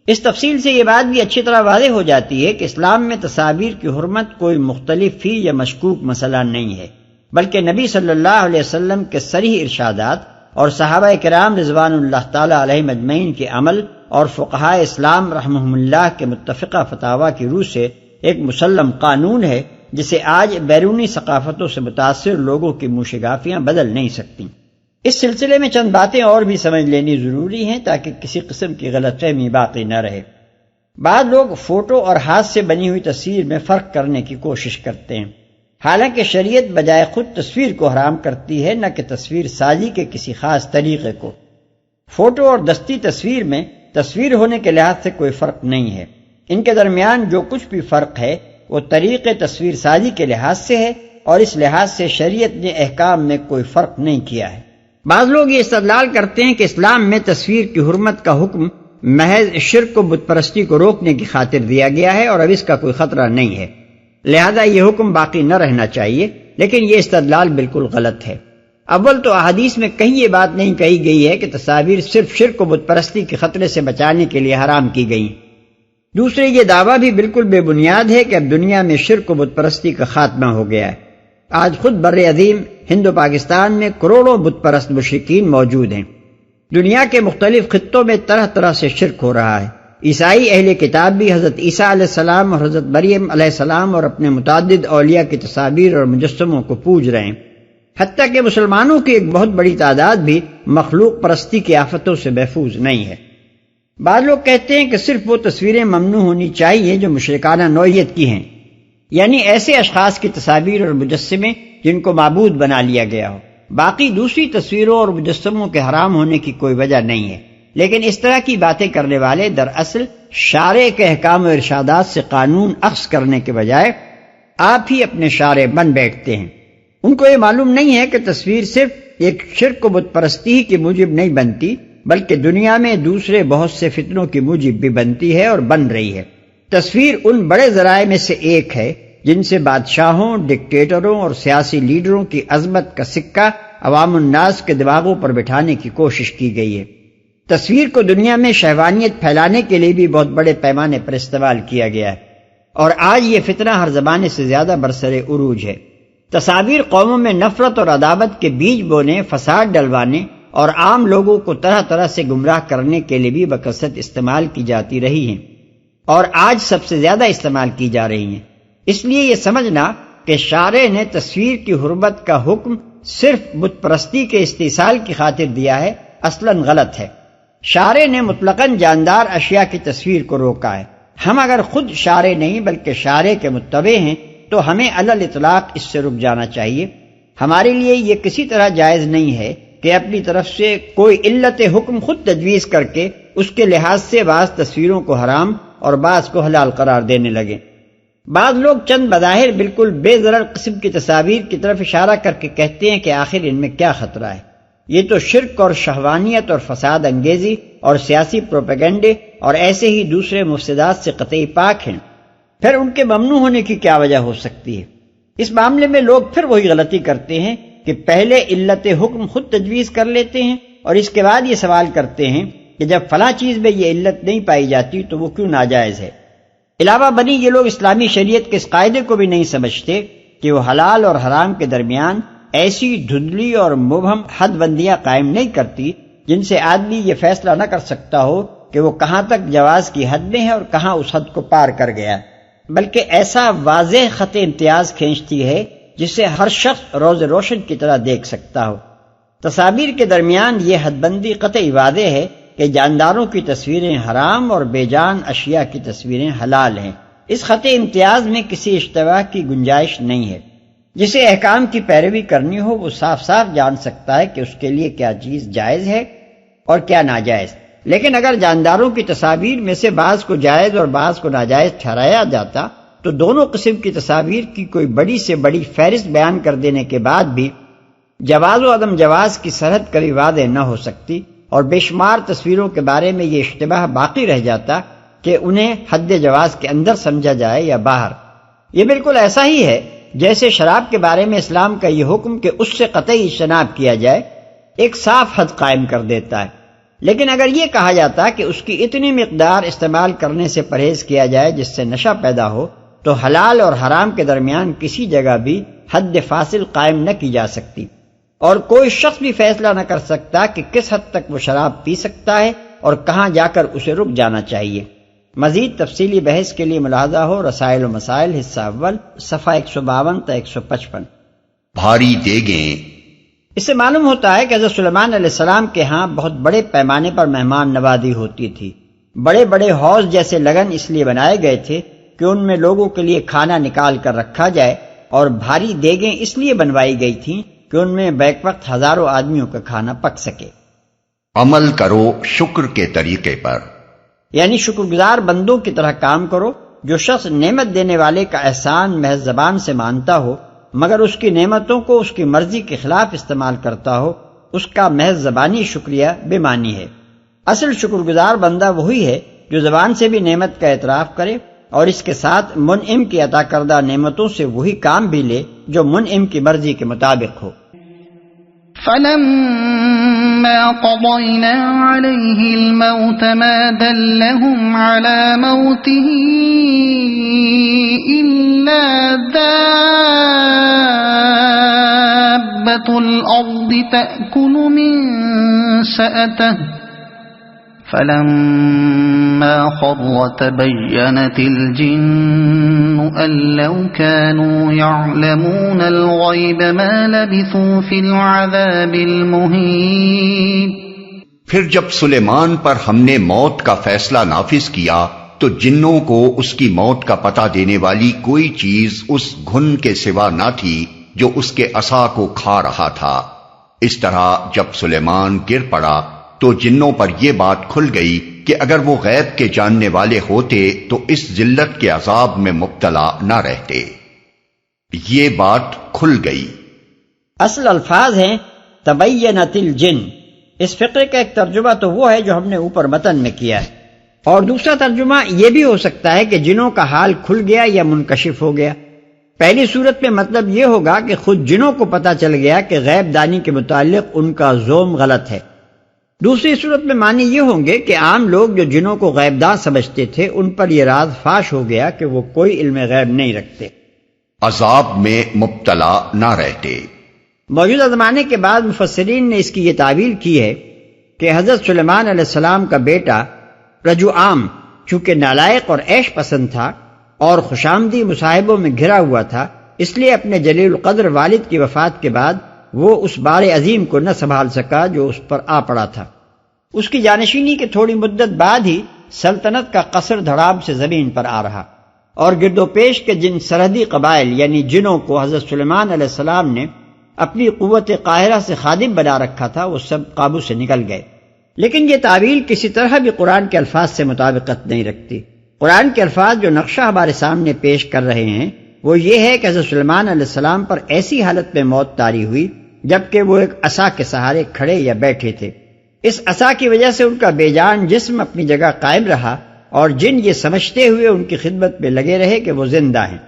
اس تفصیل سے یہ بات بھی اچھی طرح واضح ہو جاتی ہے کہ اسلام میں تصاویر کی حرمت کوئی مختلف فی یا مشکوک مسئلہ نہیں ہے، بلکہ نبی صلی اللہ علیہ وسلم کے صریح ارشادات اور صحابہ کرام رضوان اللہ تعالی علیہم اجمعین کے عمل اور فقہائے اسلام رحمہم اللہ کے متفقہ فتاویٰ کی روح سے ایک مسلم قانون ہے جسے آج بیرونی ثقافتوں سے متاثر لوگوں کی موشگافیاں بدل نہیں سکتی۔ اس سلسلے میں چند باتیں اور بھی سمجھ لینی ضروری ہیں تاکہ کسی قسم کی غلط فہمی باقی نہ رہے۔ بعض لوگ فوٹو اور ہاتھ سے بنی ہوئی تصویر میں فرق کرنے کی کوشش کرتے ہیں۔ حالانکہ شریعت بجائے خود تصویر کو حرام کرتی ہے، نہ کہ تصویر سازی کے کسی خاص طریقے کو۔ فوٹو اور دستی تصویر میں تصویر ہونے کے لحاظ سے کوئی فرق نہیں ہے، ان کے درمیان جو کچھ بھی فرق ہے وہ طریقے تصویر سازی کے لحاظ سے ہے، اور اس لحاظ سے شریعت نے احکام میں کوئی فرق نہیں کیا ہے۔ بعض لوگ یہ استدلال کرتے ہیں کہ اسلام میں تصویر کی حرمت کا حکم محض شرک و بت پرستی کو روکنے کی خاطر دیا گیا ہے، اور اب اس کا کوئی خطرہ نہیں ہے، لہذا یہ حکم باقی نہ رہنا چاہیے، لیکن یہ استدلال بالکل غلط ہے۔ اول تو احادیث میں کہیں یہ بات نہیں کہی گئی ہے کہ تصاویر صرف شرک و بت پرستی کے خطرے سے بچانے کے لیے حرام کی گئی۔ دوسرے، یہ دعویٰ بھی بالکل بے بنیاد ہے کہ اب دنیا میں شرک و بت پرستی کا خاتمہ ہو گیا ہے۔ آج خود بر عظیم ہند و پاکستان میں کروڑوں بت پرست مشرکین موجود ہیں۔ دنیا کے مختلف خطوں میں طرح طرح سے شرک ہو رہا ہے۔ عیسائی اہل کتاب بھی حضرت عیسیٰ علیہ السلام اور حضرت مریم علیہ السلام اور اپنے متعدد اولیاء کی تصاویر اور مجسموں کو پوج رہے ہیں، حتیٰ کہ مسلمانوں کی ایک بہت بڑی تعداد بھی مخلوق پرستی کی آفتوں سے محفوظ نہیں ہے۔ بعض لوگ کہتے ہیں کہ صرف وہ تصویریں ممنوع ہونی چاہیے جو مشرکانہ نوعیت کی ہیں، یعنی ایسے اشخاص کی تصاویر اور مجسمے جن کو معبود بنا لیا گیا ہو۔ باقی دوسری تصویروں اور مجسموں کے حرام ہونے کی کوئی وجہ نہیں ہے، لیکن اس طرح کی باتیں کرنے والے دراصل شارع کے احکام و ارشادات سے قانون اخذ کرنے کے بجائے آپ ہی اپنے شارع بن بیٹھتے ہیں۔ ان کو یہ معلوم نہیں ہے کہ تصویر صرف ایک شرک و بت پرستی ہی کی موجب نہیں بنتی، بلکہ دنیا میں دوسرے بہت سے فتنوں کی موجب بھی بنتی ہے اور بن رہی ہے۔ تصویر ان بڑے ذرائع میں سے ایک ہے جن سے بادشاہوں، ڈکٹیٹروں اور سیاسی لیڈروں کی عظمت کا سکہ عوام الناس کے دماغوں پر بٹھانے کی کوشش کی گئی ہے۔ تصویر کو دنیا میں شہوانیت پھیلانے کے لیے بھی بہت بڑے پیمانے پر استعمال کیا گیا ہے، اور آج یہ فتنہ ہر زمانے سے زیادہ برسر عروج ہے۔ تصاویر قوموں میں نفرت اور عداوت کے بیج بونے، فساد ڈلوانے اور عام لوگوں کو طرح طرح سے گمراہ کرنے کے لیے بھی بکثرت استعمال کی جاتی رہی ہیں، اور آج سب سے زیادہ استعمال کی جا رہی ہیں۔ اس لیے یہ سمجھنا کہ شارع نے تصویر کی حرمت کا حکم صرف بت پرستی کے استحصال کی خاطر دیا ہے، اصلاً غلط ہے۔ شارع نے مطلقاً جاندار اشیاء کی تصویر کو روکا ہے۔ ہم اگر خود شارع نہیں بلکہ شارع کے متبع ہیں تو ہمیں علی الاطلاق اس سے رک جانا چاہیے۔ ہمارے لیے یہ کسی طرح جائز نہیں ہے کہ اپنی طرف سے کوئی علت حکم خود تجویز کر کے اس کے لحاظ سے بعض تصویروں کو حرام اور بعض کو حلال قرار دینے لگے۔ بعض لوگ چند بظاہر بالکل بے ضرر قسم کی تصاویر کی طرف اشارہ کر کے کہتے ہیں کہ آخر ان میں کیا خطرہ ہے، یہ تو شرک اور شہوانیت اور فساد انگیزی اور سیاسی پروپیگنڈے اور ایسے ہی دوسرے مفسدات سے قطعی پاک ہیں، پھر ان کے ممنوع ہونے کی کیا وجہ ہو سکتی ہے؟ اس معاملے میں لوگ پھر وہی غلطی کرتے ہیں کہ پہلے علت حکم خود تجویز کر لیتے ہیں اور اس کے بعد یہ سوال کرتے ہیں کہ جب فلاں چیز میں یہ علت نہیں پائی جاتی تو وہ کیوں ناجائز ہے۔ علاوہ بنی یہ لوگ اسلامی شریعت کے اس قاعدے کو بھی نہیں سمجھتے کہ وہ حلال اور حرام کے درمیان ایسی دھندلی اور مبہم حد بندیاں قائم نہیں کرتی جن سے آدمی یہ فیصلہ نہ کر سکتا ہو کہ وہ کہاں تک جواز کی حد میں ہے اور کہاں اس حد کو پار کر گیا، بلکہ ایسا واضح خط امتیاز کھینچتی ہے جسے ہر شخص روز روشن کی طرح دیکھ سکتا ہو۔ تصاویر کے درمیان یہ حد بندی قطعی واضح ہے کہ جانداروں کی تصویریں حرام اور بے جان اشیاء کی تصویریں حلال ہیں۔ اس خط امتیاز میں کسی اشتباہ کی گنجائش نہیں ہے۔ جسے احکام کی پیروی کرنی ہو وہ صاف صاف جان سکتا ہے کہ اس کے لیے کیا چیز جائز ہے اور کیا ناجائز۔ لیکن اگر جانداروں کی تصاویر میں سے بعض کو جائز اور بعض کو ناجائز ٹھہرایا جاتا تو دونوں قسم کی تصاویر کی کوئی بڑی سے بڑی فہرست بیان کر دینے کے بعد بھی جواز و عدم جواز کی سرحد کبھی واضح نہ ہو سکتی، اور بے شمار تصویروں کے بارے میں یہ اشتباہ باقی رہ جاتا کہ انہیں حد جواز کے اندر سمجھا جائے یا باہر۔ یہ بالکل ایسا ہی ہے جیسے شراب کے بارے میں اسلام کا یہ حکم کہ اس سے قطعی اجتناب کیا جائے ایک صاف حد قائم کر دیتا ہے، لیکن اگر یہ کہا جاتا کہ اس کی اتنی مقدار استعمال کرنے سے پرہیز کیا جائے جس سے نشہ پیدا ہو تو حلال اور حرام کے درمیان کسی جگہ بھی حد فاصل قائم نہ کی جا سکتی، اور کوئی شخص بھی فیصلہ نہ کر سکتا کہ کس حد تک وہ شراب پی سکتا ہے اور کہاں جا کر اسے رک جانا چاہیے۔ مزید تفصیلی بحث کے لیے ملاحظہ ہو رسائل و مسائل حصہ اول صفحہ 152 تا 155۔ بھاری دیگیں۔ اس سے معلوم ہوتا ہے کہ حضرت سلیمان علیہ السلام کے ہاں بہت بڑے پیمانے پر مہمان نوازی ہوتی تھی۔ بڑے بڑے حوض جیسے لگن اس لیے بنائے گئے تھے کہ ان میں لوگوں کے لیے کھانا نکال کر رکھا جائے اور بھاری دیگیں اس لیے بنوائی گئی تھیں کہ ان میں بیک وقت ہزاروں آدمیوں کا کھانا پک سکے۔ عمل کرو شکر کے طریقے پر، یعنی شکر گزار بندوں کی طرح کام کرو۔ جو شخص نعمت دینے والے کا احسان محض زبان سے مانتا ہو مگر اس کی نعمتوں کو اس کی مرضی کے خلاف استعمال کرتا ہو، اس کا محض زبانی شکریہ بے معنی ہے۔ اصل شکر گزار بندہ وہی ہے جو زبان سے بھی نعمت کا اعتراف کرے اور اس کے ساتھ منعم کی عطا کردہ نعمتوں سے وہی کام بھی لے جو منعم کی مرضی کے مطابق ہو۔ فلما قضينا عليه الموت ما دلهم على موته إلا دابة الأرض تأكل من سأته فلما خر تبينت الجن أن لو كانوا يعلمون الغيب ما لبثوا في العذاب المهين۔ پھر جب سلیمان پر ہم نے موت کا فیصلہ نافذ کیا تو جنوں کو اس کی موت کا پتہ دینے والی کوئی چیز اس گھن کے سوا نہ تھی جو اس کے عصا کو کھا رہا تھا۔ اس طرح جب سلیمان گر پڑا تو جنوں پر یہ بات کھل گئی کہ اگر وہ غیب کے جاننے والے ہوتے تو اس ذلت کے عذاب میں مبتلا نہ رہتے۔ یہ بات کھل گئی۔ اصل الفاظ ہیں تبینت الجن۔ اس فقرے کا ایک ترجمہ تو وہ ہے جو ہم نے اوپر متن میں کیا ہے، اور دوسرا ترجمہ یہ بھی ہو سکتا ہے کہ جنوں کا حال کھل گیا یا منکشف ہو گیا۔ پہلی صورت میں مطلب یہ ہوگا کہ خود جنوں کو پتہ چل گیا کہ غیب دانی کے متعلق ان کا زوم غلط ہے۔ دوسری صورت میں معنی یہ ہوں گے کہ عام لوگ جو جنوں کو غیب داں سمجھتے تھے ان پر یہ راز فاش ہو گیا کہ وہ کوئی علم غیب نہیں رکھتے، عذاب میں مبتلا نہ رہتے۔ موجودہ زمانے کے بعد مفسرین نے اس کی یہ تعبیر کی ہے کہ حضرت سلیمان علیہ السلام کا بیٹا رجوعام چونکہ نالائق اور عیش پسند تھا اور خوشامدی مصاحبوں میں گھرا ہوا تھا، اس لیے اپنے جلیل القدر والد کی وفات کے بعد وہ اس بار عظیم کو نہ سنبھال سکا جو اس پر آ پڑا تھا۔ اس کی جانشینی کے تھوڑی مدت بعد ہی سلطنت کا قصر دھڑام سے زمین پر آ رہا، اور گرد و پیش کے جن سرحدی قبائل یعنی جنوں کو حضرت سلیمان علیہ السلام نے اپنی قوت قاہرہ سے خادم بنا رکھا تھا وہ سب قابو سے نکل گئے۔ لیکن یہ تعویل کسی طرح بھی قرآن کے الفاظ سے مطابقت نہیں رکھتی۔ قرآن کے الفاظ جو نقشہ ہمارے سامنے پیش کر رہے ہیں وہ یہ ہے کہ حضرت سلیمان علیہ السلام پر ایسی حالت میں موت طاری ہوئی جبکہ وہ ایک عصا کے سہارے کھڑے یا بیٹھے تھے۔ اس عصا کی وجہ سے ان کا بے جان جسم اپنی جگہ قائم رہا اور جن یہ سمجھتے ہوئے ان کی خدمت میں لگے رہے کہ وہ زندہ ہیں۔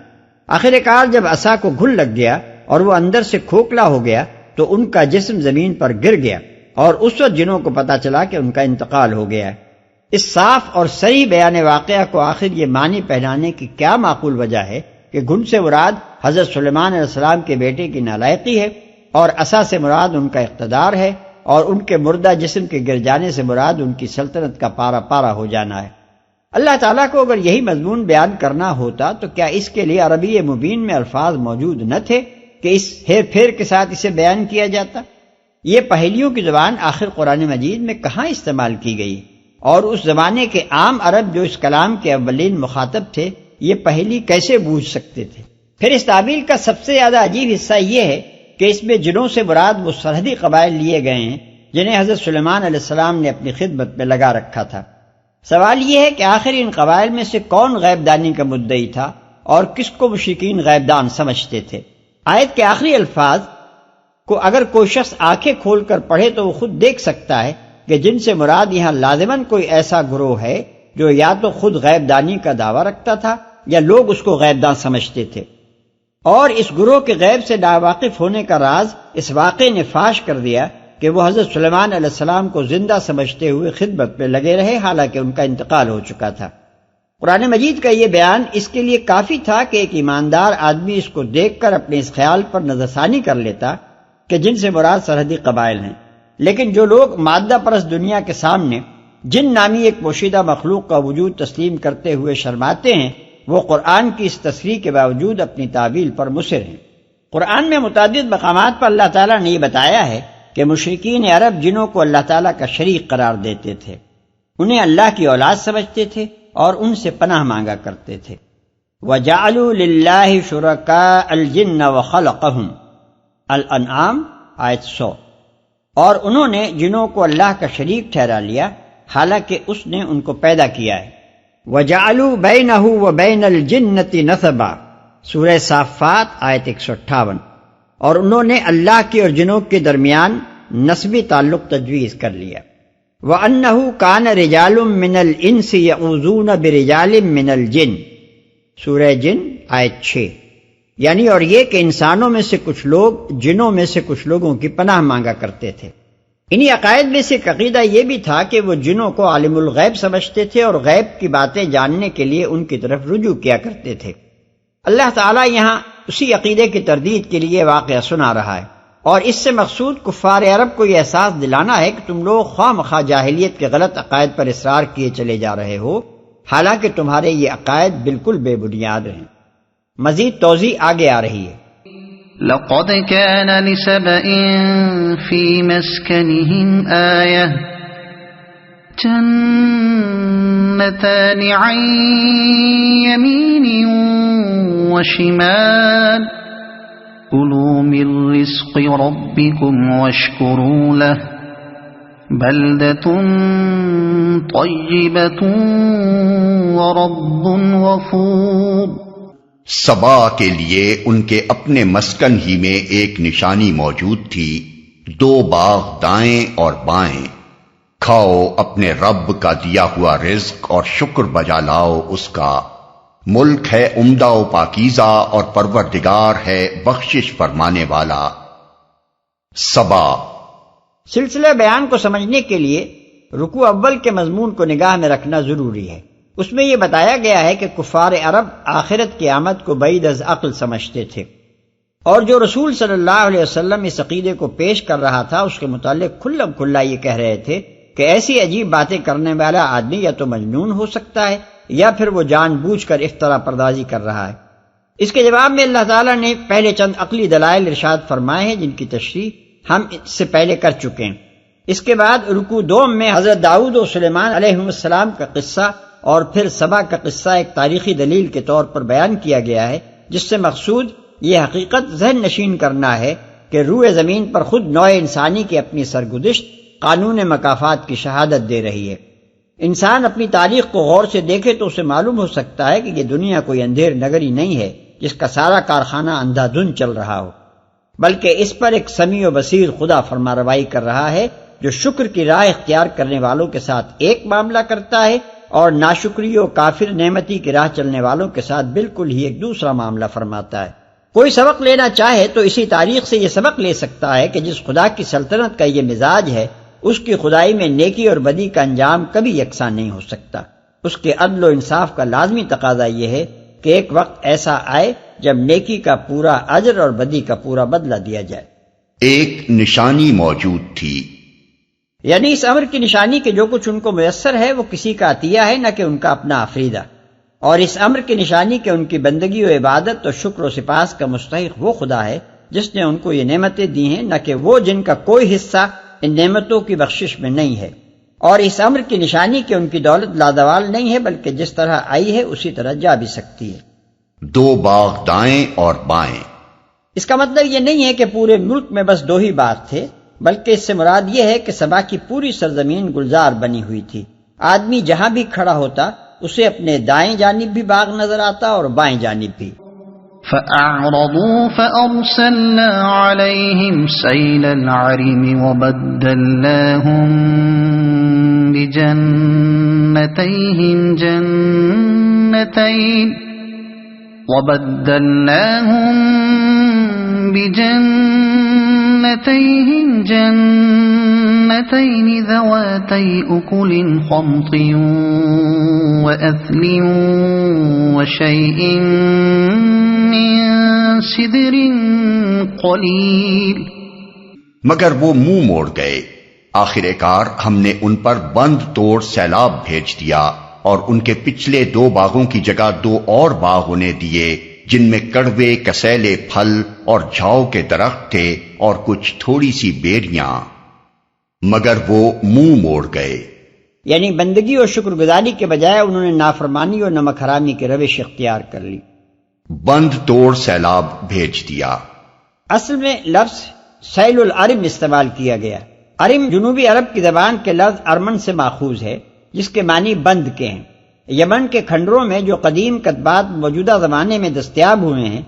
آخر کار جب عصا کو گھل لگ گیا اور وہ اندر سے کھوکھلا ہو گیا تو ان کا جسم زمین پر گر گیا، اور اس وقت جنوں کو پتا چلا کہ ان کا انتقال ہو گیا ہے۔ اس صاف اور صریح بیان واقعہ کو آخر یہ معنی پہنانے کی کیا معقول وجہ ہے کہ گھن سے مراد حضرت سلیمان علیہ السلام کے بیٹے کی نالائقی ہے اور عصا سے مراد ان کا اقتدار ہے اور ان کے مردہ جسم کے گر جانے سے مراد ان کی سلطنت کا پارا پارا ہو جانا ہے۔ اللہ تعالیٰ کو اگر یہی مضمون بیان کرنا ہوتا تو کیا اس کے لیے عربی مبین میں الفاظ موجود نہ تھے کہ اس ہیر پھیر کے ساتھ اسے بیان کیا جاتا؟ یہ پہیلیوں کی زبان آخر قرآن مجید میں کہاں استعمال کی گئی، اور اس زمانے کے عام عرب جو اس کلام کے اولین مخاطب تھے یہ پہیلی کیسے بوجھ سکتے تھے؟ پھر اس تعبیر کا سب سے زیادہ عجیب حصہ یہ ہے کہ اس میں جنوں سے مراد وہ سرحدی قبائل لیے گئے ہیں جنہیں حضرت سلیمان علیہ السلام نے اپنی خدمت میں لگا رکھا تھا۔ سوال یہ ہے کہ آخر ان قبائل میں سے کون غیب دانی کا مدعی تھا اور کس کو مشرکین غیب دان سمجھتے تھے؟ آیت کے آخری الفاظ کو اگر کوئی شخص آنکھیں کھول کر پڑھے تو وہ خود دیکھ سکتا ہے کہ جن سے مراد یہاں لازماً کوئی ایسا گروہ ہے جو یا تو خود غیب دانی کا دعویٰ رکھتا تھا یا لوگ اس کو غیب دان سمجھتے تھے، اور اس گروہ کے غیب سے ناواقف ہونے کا راز اس واقعے نے فاش کر دیا کہ وہ حضرت سلیمان علیہ السلام کو زندہ سمجھتے ہوئے خدمت میں لگے رہے حالانکہ ان کا انتقال ہو چکا تھا۔ قرآن مجید کا یہ بیان اس کے لیے کافی تھا کہ ایک ایماندار آدمی اس کو دیکھ کر اپنے اس خیال پر نظر ثانی کر لیتا کہ جن سے مراد سرحدی قبائل ہیں، لیکن جو لوگ مادہ پرست دنیا کے سامنے جن نامی ایک پوشیدہ مخلوق کا وجود تسلیم کرتے ہوئے شرماتے ہیں وہ قرآن کی اس تصریح کے باوجود اپنی تعویل پر مصر ہیں۔ قرآن میں متعدد مقامات پر اللہ تعالیٰ نے یہ بتایا ہے کہ مشرکین عرب جنوں کو اللہ تعالیٰ کا شریک قرار دیتے تھے، انہیں اللہ کی اولاد سمجھتے تھے اور ان سے پناہ مانگا کرتے تھے۔ وَجَعَلُوا لِلَّهِ شُرَكَاءَ الْجِنَّ وَخَلَقَهُمْ، الانعام آیت 100۔ اور انہوں نے جنوں کو اللہ کا شریک ٹھہرا لیا حالانکہ اس نے ان کو پیدا کیا ہے۔ وَجَعَلُوا بَيْنَهُ وَبَيْنَ الْجِنَّةِ نَسَبًا، سورہ صافات آیت 158۔ اور انہوں نے اللہ کے اور جنوں کے درمیان نسبی تعلق تجویز کر لیا۔ وَأَنَّهُ كَانَ رِجَالٌ مِّنَ الْإِنسِ يَعُوذُونَ بِرِجَالٍ مِّنَ الْجِنِّ، سورہ جن آیت 6۔ یعنی اور یہ کہ انسانوں میں سے کچھ لوگ جنوں میں سے کچھ لوگوں کی پناہ مانگا کرتے تھے۔ انہی عقائد میں سے ایک عقیدہ یہ بھی تھا کہ وہ جنوں کو عالم الغیب سمجھتے تھے اور غیب کی باتیں جاننے کے لیے ان کی طرف رجوع کیا کرتے تھے۔ اللہ تعالیٰ یہاں اسی عقیدے کی تردید کے لیے واقعہ سنا رہا ہے، اور اس سے مقصود کفار عرب کو یہ احساس دلانا ہے کہ تم لوگ خواہ مخواہ جاہلیت کے غلط عقائد پر اصرار کیے چلے جا رہے ہو، حالانکہ تمہارے یہ عقائد بالکل بے بنیاد ہیں۔ مزید توضیح آگے آ رہی ہے۔ لقد كان لسبإ في مسكنهم آية جنتان عن يمين وشمال كلوا من رزق ربكم واشكروا له بلدة طيبة ورب غفور۔ سبا کے لیے ان کے اپنے مسکن ہی میں ایک نشانی موجود تھی، 2 باغ دائیں اور بائیں۔ کھاؤ اپنے رب کا دیا ہوا رزق اور شکر بجا لاؤ اس کا۔ ملک ہے عمدہ و پاکیزہ اور پروردگار ہے بخشش فرمانے والا۔ سبا۔ سلسلہ بیان کو سمجھنے کے لیے رکوع اول کے مضمون کو نگاہ میں رکھنا ضروری ہے۔ اس میں یہ بتایا گیا ہے کہ کفار عرب آخرت کی آمد کو بعید از عقل سمجھتے تھے، اور جو رسول صلی اللہ علیہ وسلم اس عقیدے کو پیش کر رہا تھا اس کے متعلق کھلم کھلا یہ کہہ رہے تھے کہ ایسی عجیب باتیں کرنے والا آدمی یا تو مجنون ہو سکتا ہے یا پھر وہ جان بوجھ کر افترا پردازی کر رہا ہے۔ اس کے جواب میں اللہ تعالیٰ نے پہلے چند عقلی دلائل ارشاد فرمائے ہیں جن کی تشریح ہم اس سے پہلے کر چکے ہیں۔ اس کے بعد رکوع دوم میں حضرت داؤد و سلیمان علیہ السلام کا قصہ اور پھر سبا کا قصہ ایک تاریخی دلیل کے طور پر بیان کیا گیا ہے، جس سے مقصود یہ حقیقت ذہن نشین کرنا ہے کہ روئے زمین پر خود نوع انسانی کی اپنی سرگزشت قانون مکافات کی شہادت دے رہی ہے۔ انسان اپنی تاریخ کو غور سے دیکھے تو اسے معلوم ہو سکتا ہے کہ یہ دنیا کوئی اندھیر نگری نہیں ہے جس کا سارا کارخانہ اندھا دھند چل رہا ہو، بلکہ اس پر ایک سمیع و بصیر خدا فرماروائی کر رہا ہے جو شکر کی راہ اختیار کرنے والوں کے ساتھ ایک معاملہ کرتا ہے اور ناشکری و کافر نعمتی کی راہ چلنے والوں کے ساتھ بالکل ہی ایک دوسرا معاملہ فرماتا ہے۔ کوئی سبق لینا چاہے تو اسی تاریخ سے یہ سبق لے سکتا ہے کہ جس خدا کی سلطنت کا یہ مزاج ہے اس کی خدائی میں نیکی اور بدی کا انجام کبھی یکساں نہیں ہو سکتا۔ اس کے عدل و انصاف کا لازمی تقاضا یہ ہے کہ ایک وقت ایسا آئے جب نیکی کا پورا اجر اور بدی کا پورا بدلہ دیا جائے۔ ایک نشانی موجود تھی، یعنی اس امر کی نشانی کہ جو کچھ ان کو میسر ہے وہ کسی کا عطیہ ہے نہ کہ ان کا اپنا آفریدہ، اور اس امر کی نشانی کہ ان کی بندگی و عبادت اور شکر و سپاس کا مستحق وہ خدا ہے جس نے ان کو یہ نعمتیں دی ہیں، نہ کہ وہ جن کا کوئی حصہ ان نعمتوں کی بخشش میں نہیں ہے، اور اس امر کی نشانی کہ ان کی دولت لادوال نہیں ہے بلکہ جس طرح آئی ہے اسی طرح جا بھی سکتی ہے۔ 2 باغ دائیں اور بائیں۔ اس کا مطلب یہ نہیں ہے کہ پورے ملک میں بس 2 ہی باغ تھے، بلکہ اس سے مراد یہ ہے کہ سبا کی پوری سرزمین گلزار بنی ہوئی تھی۔ آدمی جہاں بھی کھڑا ہوتا اسے اپنے دائیں جانب بھی باغ نظر آتا اور بائیں جانب بھی۔ فأعرضوا فأرسلنا عليهم سيل العرم وبدلناهم بجنتين جنتين ذواتي أكل خمط وأثل وشيء من سدر قليل۔ مگر وہ منہ موڑ گئے، آخر کار ہم نے ان پر بند توڑ سیلاب بھیج دیا اور ان کے پچھلے 2 باغوں کی جگہ 2 اور باغ انہیں دیے جن میں کڑوے کسیلے پھل اور جھاؤ کے درخت تھے اور کچھ تھوڑی سی بیریاں، مگر وہ منہ موڑ گئے۔ یعنی بندگی اور شکر گزاری کے بجائے انہوں نے نافرمانی اور نمک حرامی کی روش اختیار کر لی۔ بند توڑ سیلاب بھیج دیا۔ اصل میں لفظ سیل العرم استعمال کیا گیا۔ عرم جنوبی عرب کی زبان کے لفظ ارمن سے ماخوذ ہے، جس کے معنی بند کے ہیں۔ یمن کے کھنڈروں میں جو قدیم کتبات موجودہ زمانے میں دستیاب ہوئے ہیں،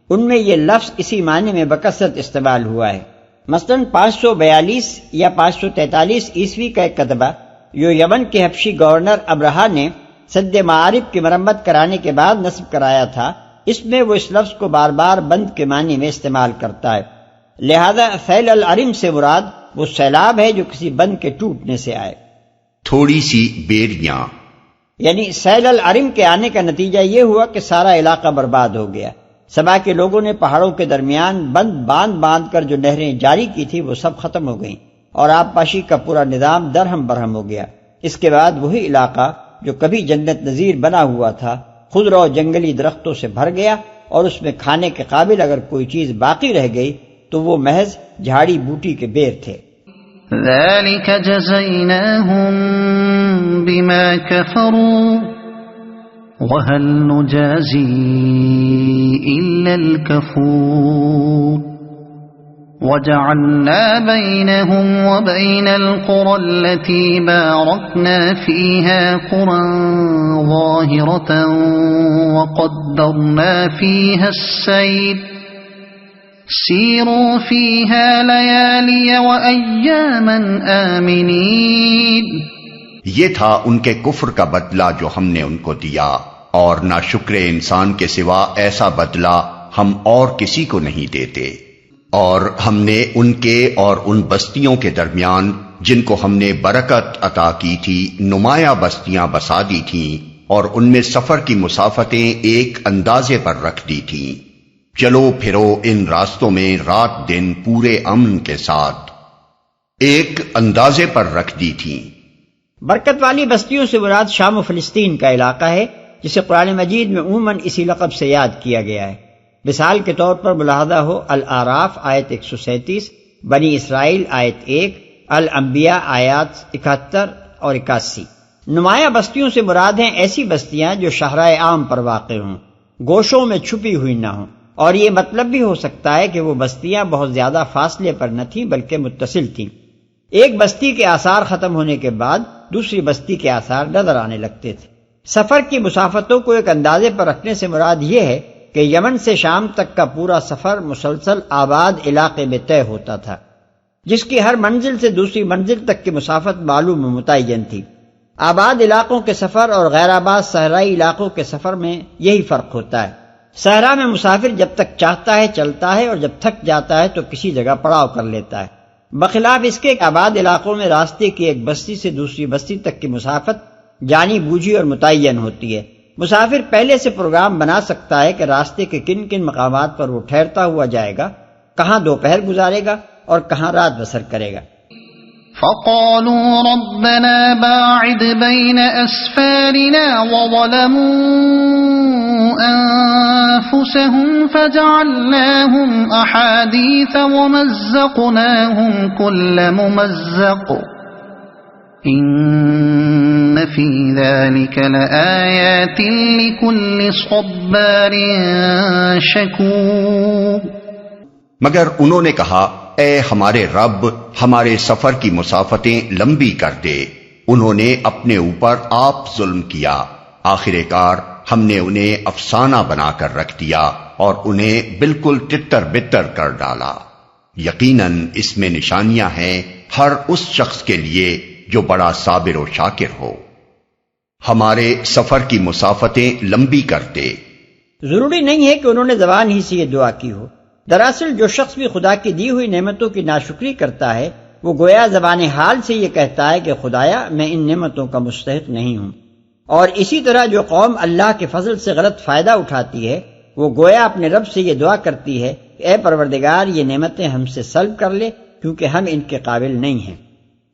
ان میں یہ لفظ اسی معنی میں بکثرت استعمال ہوا ہے۔ مثلاً 542 یا 543 عیسوی کا ایک کتبہ جو یمن کے حبشی گورنر ابرہا نے سد معارف کی مرمت کرانے کے بعد نصب کرایا تھا، اس میں وہ اس لفظ کو بار بار بند کے معنی میں استعمال کرتا ہے۔ لہذا سیل العرم سے مراد وہ سیلاب ہے جو کسی بند کے ٹوٹنے سے آئے۔ تھوڑی سی بیریاں، یعنی سیل العرم کے آنے کا نتیجہ یہ ہوا کہ سارا علاقہ برباد ہو گیا۔ سبا کے لوگوں نے پہاڑوں کے درمیان باندھ کر جو نہریں جاری کی تھی وہ سب ختم ہو گئیں، اور آبپاشی کا پورا نظام درہم برہم ہو گیا۔ اس کے بعد وہی علاقہ جو کبھی جنت نظیر بنا ہوا تھا خضر و جنگلی درختوں سے بھر گیا، اور اس میں کھانے کے قابل اگر کوئی چیز باقی رہ گئی تو وہ محض جھاڑی بوٹی کے بیر تھے۔ ذلك جزيناهم بما كفروا وهل نجازي إلا الكفور وجعلنا بينهم وبين القرى التي باركنا فيها قرى ظاهرة وقدرنا فيها السير سیروا فیہا لیالی وایاما آمنین۔ یہ تھا ان کے کفر کا بدلہ جو ہم نے ان کو دیا، اور ناشکر انسان کے سوا ایسا بدلہ ہم اور کسی کو نہیں دیتے۔ اور ہم نے ان کے اور ان بستیوں کے درمیان جن کو ہم نے برکت عطا کی تھی نمایاں بستیاں بسا دی تھیں، اور ان میں سفر کی مسافتیں ایک اندازے پر رکھ دی تھیں۔ چلو پھرو ان راستوں میں رات دن پورے امن کے ساتھ، ایک اندازے پر رکھ دی تھی۔ برکت والی بستیوں سے مراد شام و فلسطین کا علاقہ ہے، جسے قرآن مجید میں عموماً اسی لقب سے یاد کیا گیا ہے۔ مثال کے طور پر ملاحظہ ہو الاعراف آیت 137، بنی اسرائیل آیت 1، الانبیاء آیات 71 اور 81۔ نمایاں بستیوں سے مراد ہیں ایسی بستیاں جو شاہراہ عام پر واقع ہوں، گوشوں میں چھپی ہوئی نہ ہوں، اور یہ مطلب بھی ہو سکتا ہے کہ وہ بستیاں بہت زیادہ فاصلے پر نہ تھیں بلکہ متصل تھیں۔ ایک بستی کے آثار ختم ہونے کے بعد دوسری بستی کے آثار نظر آنے لگتے تھے۔ سفر کی مسافتوں کو ایک اندازے پر رکھنے سے مراد یہ ہے کہ یمن سے شام تک کا پورا سفر مسلسل آباد علاقے میں طے ہوتا تھا، جس کی ہر منزل سے دوسری منزل تک کی مسافت معلوم و متعین تھی۔ آباد علاقوں کے سفر اور غیر آباد صحرائی علاقوں کے سفر میں یہی فرق ہوتا ہے۔ صحرا میں مسافر جب تک چاہتا ہے چلتا ہے، اور جب تھک جاتا ہے تو کسی جگہ پڑاؤ کر لیتا ہے، بخلاف اس کے آباد علاقوں میں راستے کی ایک بستی سے دوسری بستی تک کی مسافت جانی بوجھی اور متعین ہوتی ہے۔ مسافر پہلے سے پروگرام بنا سکتا ہے کہ راستے کے کن کن مقامات پر وہ ٹھہرتا ہوا جائے گا، کہاں دوپہر گزارے گا اور کہاں رات بسر کرے گا۔ فقالوا ربنا باعد بين أسفارنا وظلموا أنفسهم فجعلناهم أحاديث ومزقناهم كل ممزق إن في ذلك لآيات لكل صبار شكور۔ مگر انہوں نے کہا اے ہمارے رب ہمارے سفر کی مسافتیں لمبی کر دے۔ انہوں نے اپنے اوپر آپ ظلم کیا، آخر کار ہم نے انہیں افسانہ بنا کر رکھ دیا اور انہیں بالکل تتر بتر کر ڈالا۔ یقیناً اس میں نشانیاں ہیں ہر اس شخص کے لیے جو بڑا صابر و شاکر ہو۔ ہمارے سفر کی مسافتیں لمبی کر دے۔ ضروری نہیں ہے کہ انہوں نے زبان ہی سے یہ دعا کی ہو۔ دراصل جو شخص بھی خدا کی دی ہوئی نعمتوں کی ناشکری کرتا ہے وہ گویا زبان حال سے یہ کہتا ہے کہ خدایا میں ان نعمتوں کا مستحق نہیں ہوں۔ اور اسی طرح جو قوم اللہ کے فضل سے غلط فائدہ اٹھاتی ہے وہ گویا اپنے رب سے یہ دعا کرتی ہے کہ اے پروردگار یہ نعمتیں ہم سے سلب کر لے کیونکہ ہم ان کے قابل نہیں ہیں۔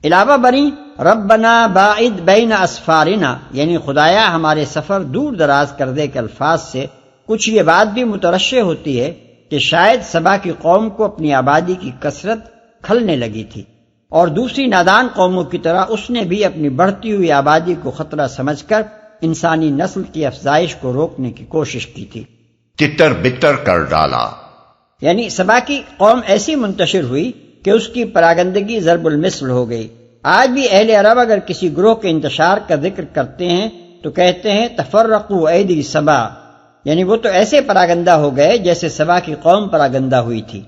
علاوہ بری ربنا باعد بین اسفارنا یعنی خدایا ہمارے سفر دور دراز کر دے کے الفاظ سے کچھ یہ بات بھی مترشح ہوتی ہے کہ شاید سبا کی قوم کو اپنی آبادی کی کثرت کھلنے لگی تھی اور دوسری نادان قوموں کی طرح اس نے بھی اپنی بڑھتی ہوئی آبادی کو خطرہ سمجھ کر انسانی نسل کی افزائش کو روکنے کی کوشش کی تھی۔ تتر بتر کر ڈالا۔ یعنی سبا کی قوم ایسی منتشر ہوئی کہ اس کی پراگندگی ضرب المثل ہو گئی۔ آج بھی اہل عرب اگر کسی گروہ کے انتشار کا ذکر کرتے ہیں تو کہتے ہیں تفرقوا ایدی سبا، یعنی وہ تو ایسے پراگندہ ہو گئے جیسے سبا کی قوم پراگندہ ہوئی تھی۔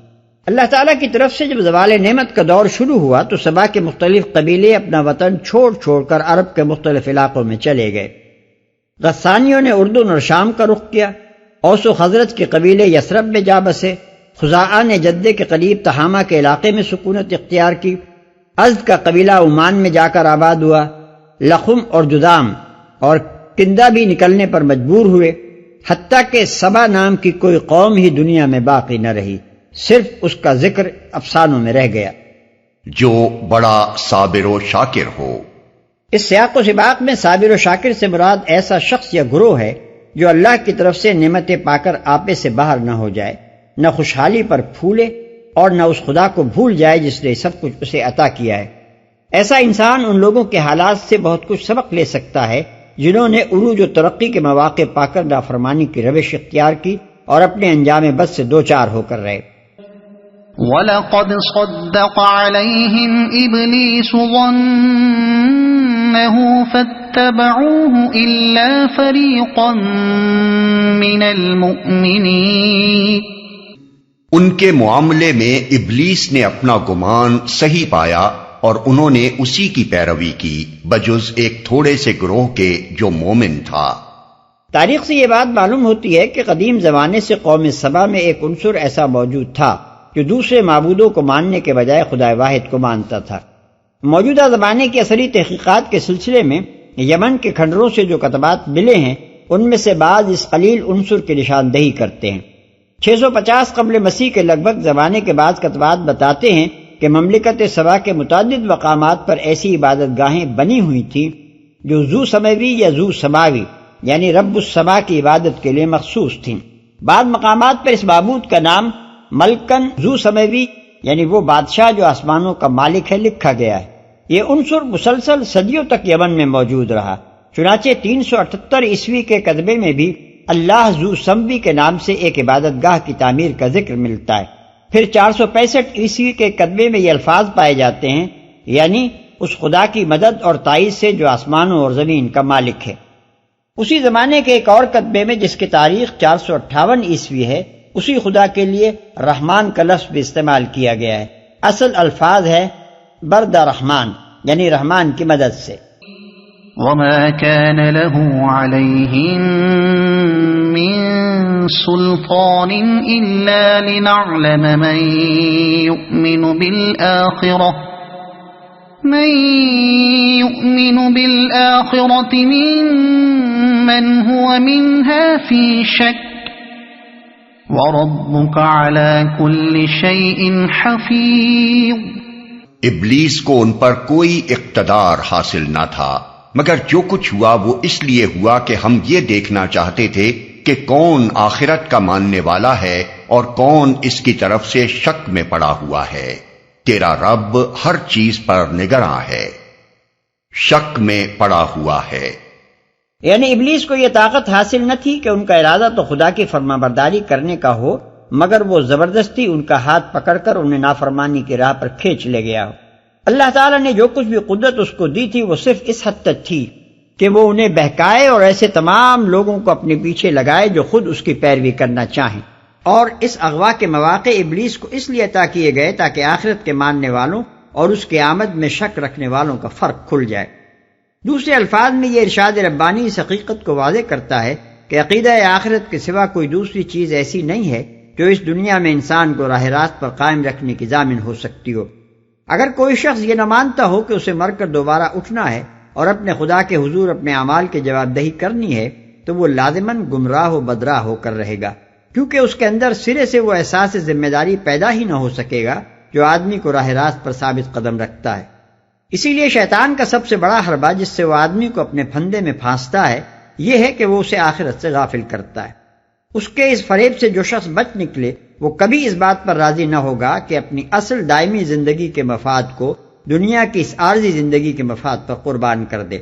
اللہ تعالیٰ کی طرف سے جب زوال نعمت کا دور شروع ہوا تو سبا کے مختلف قبیلے اپنا وطن چھوڑ چھوڑ کر عرب کے مختلف علاقوں میں چلے گئے۔ غسانیوں نے اردن اور شام کا رخ کیا، اوس و خزرج کے قبیلے یثرب میں جا بسے، خزاعہ نے جدے کے قریب تہامہ کے علاقے میں سکونت اختیار کی، ازد کا قبیلہ عمان میں جا کر آباد ہوا، لخم اور جذام اور کندہ بھی نکلنے پر مجبور ہوئے، حتیٰ کہ سبا نام کی کوئی قوم ہی دنیا میں باقی نہ رہی، صرف اس کا ذکر افسانوں میں رہ گیا۔ جو بڑا صابر و شاکر ہو۔ اس سیاق و سباق میں صابر و شاکر سے مراد ایسا شخص یا گروہ ہے جو اللہ کی طرف سے نعمتیں پا کر آپے سے باہر نہ ہو جائے، نہ خوشحالی پر پھولے اور نہ اس خدا کو بھول جائے جس نے سب کچھ اسے عطا کیا ہے۔ ایسا انسان ان لوگوں کے حالات سے بہت کچھ سبق لے سکتا ہے جنہوں نے عروج و ترقی کے مواقع پا کر نافرمانی کی روش اختیار کی اور اپنے انجام بد سے دوچار ہو کر رہے۔ وَلَقَدْ صَدَّقَ عَلَيْهِمْ إِبْلِيسُ ظَنَّهُ فَاتَّبَعُوهُ إِلَّا فَرِيقًا مِّنَ الْمُؤْمِنِينَ۔ ان کے معاملے میں ابلیس نے اپنا گمان صحیح پایا اور انہوں نے اسی کی پیروی کی بجز ایک تھوڑے سے گروہ کے جو مومن تھا۔ تاریخ سے یہ بات معلوم ہوتی ہے کہ قدیم زمانے سے قوم سبا میں ایک عنصر ایسا موجود تھا جو دوسرے معبودوں کو ماننے کے بجائے خدا واحد کو مانتا تھا۔ موجودہ زمانے کی اثری تحقیقات کے سلسلے میں یمن کے کھنڈروں سے جو کتبات ملے ہیں ان میں سے بعض اس قلیل عنصر کی نشاندہی کرتے ہیں۔ 650 قبل مسیح کے لگ بھگ زمانے کے بعض کتبات بتاتے ہیں کہ مملکت سبا کے متعدد مقامات پر ایسی عبادت گاہیں بنی ہوئی تھیں جو ذو سماوی یا ذو سماوی یعنی رب السما کی عبادت کے لیے مخصوص تھیں۔ بعض مقامات پر اس معبود کا نام ملکن ذو سماوی یعنی وہ بادشاہ جو آسمانوں کا مالک ہے لکھا گیا ہے۔ یہ عنصر مسلسل صدیوں تک یمن میں موجود رہا، چنانچہ 378 عیسوی کے کتبے میں بھی اللہ ذو سموی کے نام سے ایک عبادت گاہ کی تعمیر کا ذکر ملتا ہے۔ پھر 465 عیسوی کے کتبے میں یہ الفاظ پائے جاتے ہیں یعنی اس خدا کی مدد اور تائید سے جو آسمانوں اور زمین کا مالک ہے۔ اسی زمانے کے ایک اور کتبے میں جس کی تاریخ 458 عیسوی ہے اسی خدا کے لیے رحمان کا لفظ بھی استعمال کیا گیا ہے۔ اصل الفاظ ہے برد رحمان یعنی رحمان کی مدد سے۔ وَمَا كَانَ لَهُ عَلَيْهِمْ مِنْ سُلْطَانٍ إِلَّا لِنَعْلَمَ مَنْ يُؤْمِنُ بِالْآخِرَةِ مِمَّنْ هُوَ مِنْهَا فِي شَكٍّ وَرَبُّكَ عَلَى كُلِّ شَيْءٍ حَفِيظٌ۔ ابلیس کو ان پر کوئی اقتدار حاصل نہ تھا مگر جو کچھ ہوا وہ اس لیے ہوا کہ ہم یہ دیکھنا چاہتے تھے کہ کون آخرت کا ماننے والا ہے اور کون اس کی طرف سے شک میں پڑا ہوا ہے۔ تیرا رب ہر چیز پر نگراں ہے، شک میں پڑا ہوا ہے۔ یعنی ابلیس کو یہ طاقت حاصل نہ تھی کہ ان کا ارادہ تو خدا کی فرمانبرداری کرنے کا ہو مگر وہ زبردستی ان کا ہاتھ پکڑ کر انہیں نافرمانی کی راہ پر کھینچ لے گیا ہو۔ اللہ تعالیٰ نے جو کچھ بھی قدرت اس کو دی تھی وہ صرف اس حد تک تھی کہ وہ انہیں بہکائے اور ایسے تمام لوگوں کو اپنے پیچھے لگائے جو خود اس کی پیروی کرنا چاہیں، اور اس اغوا کے مواقع ابلیس کو اس لیے عطا کیے گئے تاکہ آخرت کے ماننے والوں اور اس کے آمد میں شک رکھنے والوں کا فرق کھل جائے۔ دوسرے الفاظ میں یہ ارشاد ربانی اس حقیقت کو واضح کرتا ہے کہ عقیدہ آخرت کے سوا کوئی دوسری چیز ایسی نہیں ہے جو اس دنیا میں انسان کو راہ راست پر قائم رکھنے کی ضامن ہو سکتی ہو۔ اگر کوئی شخص یہ نہ مانتا ہو کہ اسے مر کر دوبارہ اٹھنا ہے اور اپنے خدا کے حضور اپنے اعمال کی جواب دہی کرنی ہے تو وہ لازماً گمراہ و بدراہ ہو کر رہے گا، کیونکہ اس کے اندر سرے سے وہ احساس ذمہ داری پیدا ہی نہ ہو سکے گا جو آدمی کو راہ راست پر ثابت قدم رکھتا ہے۔ اسی لیے شیطان کا سب سے بڑا حربہ جس سے وہ آدمی کو اپنے پھندے میں پھانستا ہے یہ ہے کہ وہ اسے آخرت سے غافل کرتا ہے۔ اس کے اس فریب سے جو شخص بچ نکلے وہ کبھی اس بات پر راضی نہ ہوگا کہ اپنی اصل دائمی زندگی کے مفاد کو دنیا کی اس عارضی زندگی کے مفاد پر قربان کر دے۔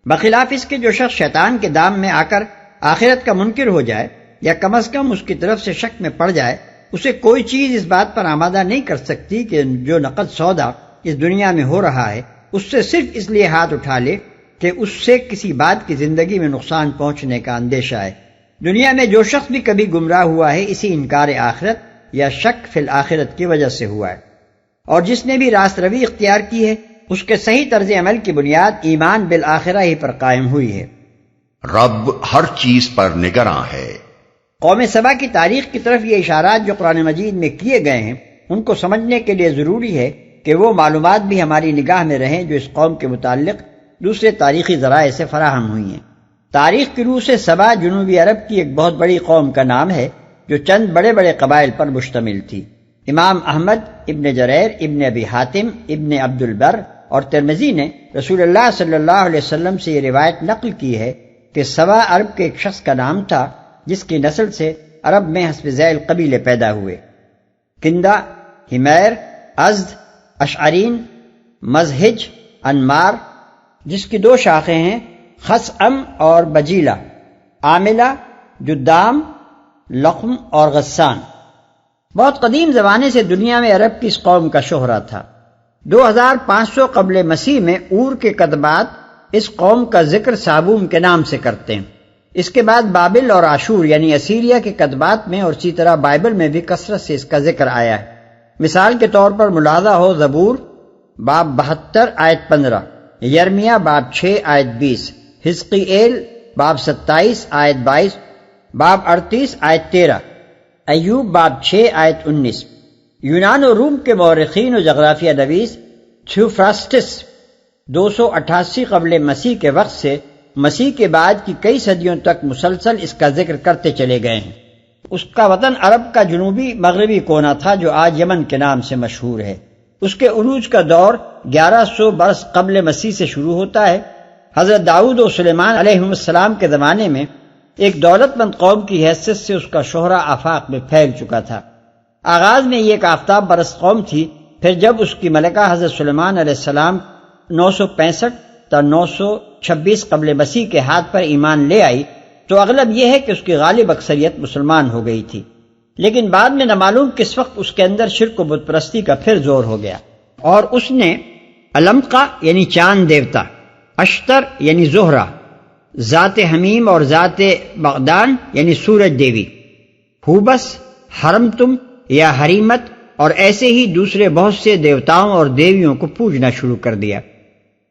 بخلاف اس کے جو شخص شیطان کے دام میں آ کر آخرت کا منکر ہو جائے یا کم از کم اس کی طرف سے شک میں پڑ جائے، اسے کوئی چیز اس بات پر آمادہ نہیں کر سکتی کہ جو نقد سودا اس دنیا میں ہو رہا ہے اس سے صرف اس لیے ہاتھ اٹھا لے کہ اس سے کسی بات کی زندگی میں نقصان پہنچنے کا اندیشہ ہے۔ دنیا میں جو شخص بھی کبھی گمراہ ہوا ہے اسی انکار آخرت یا شک فی الآخرت کی وجہ سے ہوا ہے، اور جس نے بھی راست روی اختیار کی ہے اس کے صحیح طرز عمل کی بنیاد ایمان بالآخرہ ہی پر قائم ہوئی ہے۔ رب ہر چیز پر نگراں ہے۔ قوم سبا کی تاریخ کی طرف یہ اشارات جو قرآن مجید میں کیے گئے ہیں ان کو سمجھنے کے لیے ضروری ہے کہ وہ معلومات بھی ہماری نگاہ میں رہیں جو اس قوم کے متعلق دوسرے تاریخی ذرائع سے فراہم ہوئی ہیں۔ تاریخ کی روح سے سبا جنوبی عرب کی ایک بہت بڑی قوم کا نام ہے جو چند بڑے بڑے قبائل پر مشتمل تھی۔ امام احمد، ابن جریر، ابن ابی حاتم، ابن عبد البر اور ترمذی نے رسول اللہ صلی اللہ علیہ وسلم سے یہ روایت نقل کی ہے کہ سبا عرب کے ایک شخص کا نام تھا جس کی نسل سے عرب میں حسب ذیل قبیلے پیدا ہوئے: کندہ، ہمیر، ازد، اشعرین، مزہج، انمار، جس کی دو شاخیں ہیں خثعم اور بجیلہ، عاملہ، جدام، لقم اور غسان۔ بہت قدیم زمانے سے دنیا میں عرب کی اس قوم کا شہرہ تھا۔ 2500 قبل مسیح میں اور کے کتبات اس قوم کا ذکر صابون کے نام سے کرتے ہیں۔ اس کے بعد بابل اور عاشور یعنی اسیریا کے کتبات میں اور اسی طرح بائبل میں بھی کثرت سے اس کا ذکر آیا ہے۔ مثال کے طور پر ملاحظہ ہو زبور باب 72 آیت 15، یرمیہ باب 6 آیت 20، حزقیኤل باب 27 آیت 22، باب 38 آیت 13، ایوب باب 6 آیت 19۔ یونان و روم کے مورخین و جغرافیہ نویس تھیوفراسٹس 288 قبل مسیح کے وقت سے مسیح کے بعد کی کئی صدیوں تک مسلسل اس کا ذکر کرتے چلے گئے ہیں۔ اس کا وطن عرب کا جنوبی مغربی کونا تھا جو آج یمن کے نام سے مشہور ہے۔ اس کے عروج کا دور 1100 برس قبل مسیح سے شروع ہوتا ہے۔ حضرت داؤد و سلیمان علیہ السلام کے زمانے میں ایک دولت مند قوم کی حیثیت سے اس کا شہرہ آفاق میں پھیل چکا تھا۔ آغاز میں یہ ایک آفتاب پرست قوم تھی، پھر جب اس کی ملکہ حضرت سلیمان علیہ السلام 965 تا 926 قبل مسیح کے ہاتھ پر ایمان لے آئی تو اغلب یہ ہے کہ اس کی غالب اکثریت مسلمان ہو گئی تھی، لیکن بعد میں نامعلوم کس وقت اس کے اندر شرک و بت پرستی کا پھر زور ہو گیا، اور اس نے علمقہ یعنی چاند دیوتا، اشتر یعنی زہرہ، ذات حمیم اور ذات بغدان یعنی سورج دیوی، ہوبس، حرمتم یا حریمت اور ایسے ہی دوسرے بہت سے دیوتاؤں اور دیویوں کو پوجنا شروع کر دیا۔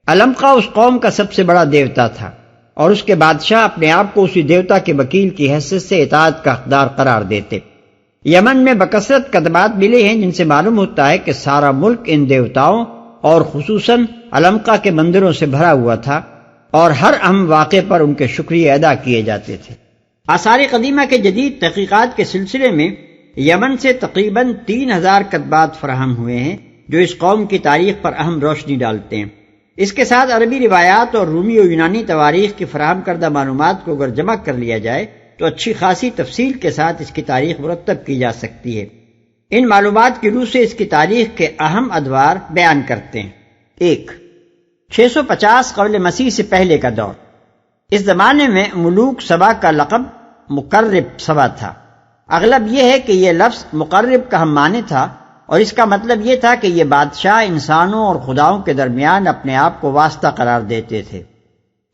علمقہ اس قوم کا سب سے بڑا دیوتا تھا اور اس کے بادشاہ اپنے آپ کو اسی دیوتا کے وکیل کی حیثیت سے اطاعت کا حقدار قرار دیتے۔ یمن میں بکثرت کتبات ملے ہیں جن سے معلوم ہوتا ہے کہ سارا ملک ان دیوتاؤں اور خصوصاً علمقہ کے مندروں سے بھرا ہوا تھا اور ہر اہم واقعے پر ان کے شکریہ ادا کیے جاتے تھے۔ آثار قدیمہ کے جدید تحقیقات کے سلسلے میں یمن سے تقریباً 3000 کتبات فراہم ہوئے ہیں جو اس قوم کی تاریخ پر اہم روشنی ڈالتے ہیں۔ اس کے ساتھ عربی روایات اور رومی و یونانی تواریخ کی فراہم کردہ معلومات کو اگر جمع کر لیا جائے تو اچھی خاصی تفصیل کے ساتھ اس کی تاریخ مرتب کی جا سکتی ہے۔ ان معلومات کی روح سے اس کی تاریخ کے اہم ادوار بیان کرتے ہیں۔ 1. 650 قبل مسیح سے پہلے کا دور۔ اس زمانے میں ملوک سبا کا لقب مقرب سبا تھا۔ اغلب یہ ہے کہ یہ لفظ مقرب کا ہم معنی تھا اور اس کا مطلب یہ تھا کہ یہ بادشاہ انسانوں اور خداؤں کے درمیان اپنے آپ کو واسطہ قرار دیتے تھے،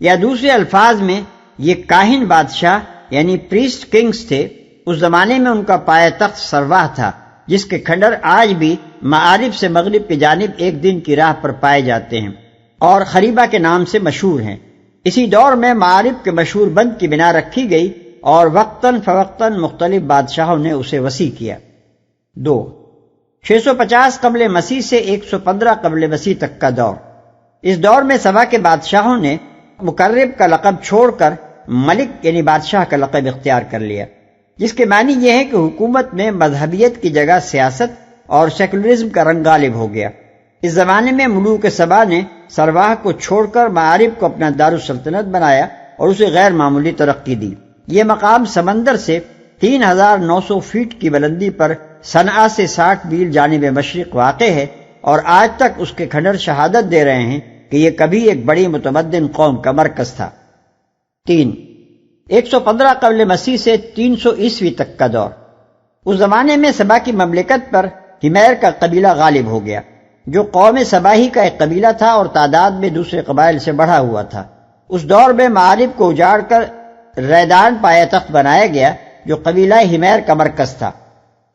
یا دوسرے الفاظ میں یہ کاہن بادشاہ یعنی پریسٹ کنگز تھے۔ اس زمانے میں ان کا پایہ تخت سرواہ تھا جس کے کھنڈر آج بھی معارب سے مغرب کی جانب ایک دن کی راہ پر پائے جاتے ہیں اور خریبہ کے نام سے مشہور ہیں۔ اسی دور میں معارب کے مشہور بند کی بنا رکھی گئی اور وقتاً فوقتاً مختلف بادشاہوں نے اسے وسیع کیا۔ 2. 650 قبل مسیح سے 115 قبل مسیح تک کا دور۔ اس دور میں سبا کے بادشاہوں نے مقرب کا لقب چھوڑ کر ملک یعنی بادشاہ کا لقب اختیار کر لیا، جس کے معنی یہ ہے کہ حکومت میں مذہبیت کی جگہ سیاست اور سیکولرزم کا رنگ غالب ہو گیا۔ اس زمانے میں ملوک سبا نے سرواہ کو چھوڑ کر معارب کو اپنا دارالسلطنت بنایا اور اسے غیر معمولی ترقی دی۔ یہ مقام سمندر سے 3900 فیٹ کی بلندی پر صنعاء سے 60 میل جانب مشرق واقع ہے اور آج تک اس کے کھنڈر شہادت دے رہے ہیں کہ یہ کبھی ایک بڑی متمدن قوم کا مرکز تھا۔ 3. 115 قبل مسیح سے 300 عیسوی تک کا دور۔ اس زمانے میں سبا کی مملکت پر ہمیر کا قبیلہ غالب ہو گیا، جو قوم سباہی کا ایک قبیلہ تھا اور تعداد میں دوسرے قبائل سے بڑھا ہوا تھا۔ اس دور میں معارب کو اجاڑ کر ریدان پایا تخت بنایا گیا، جو قبیلہ ہمیر کا مرکز تھا۔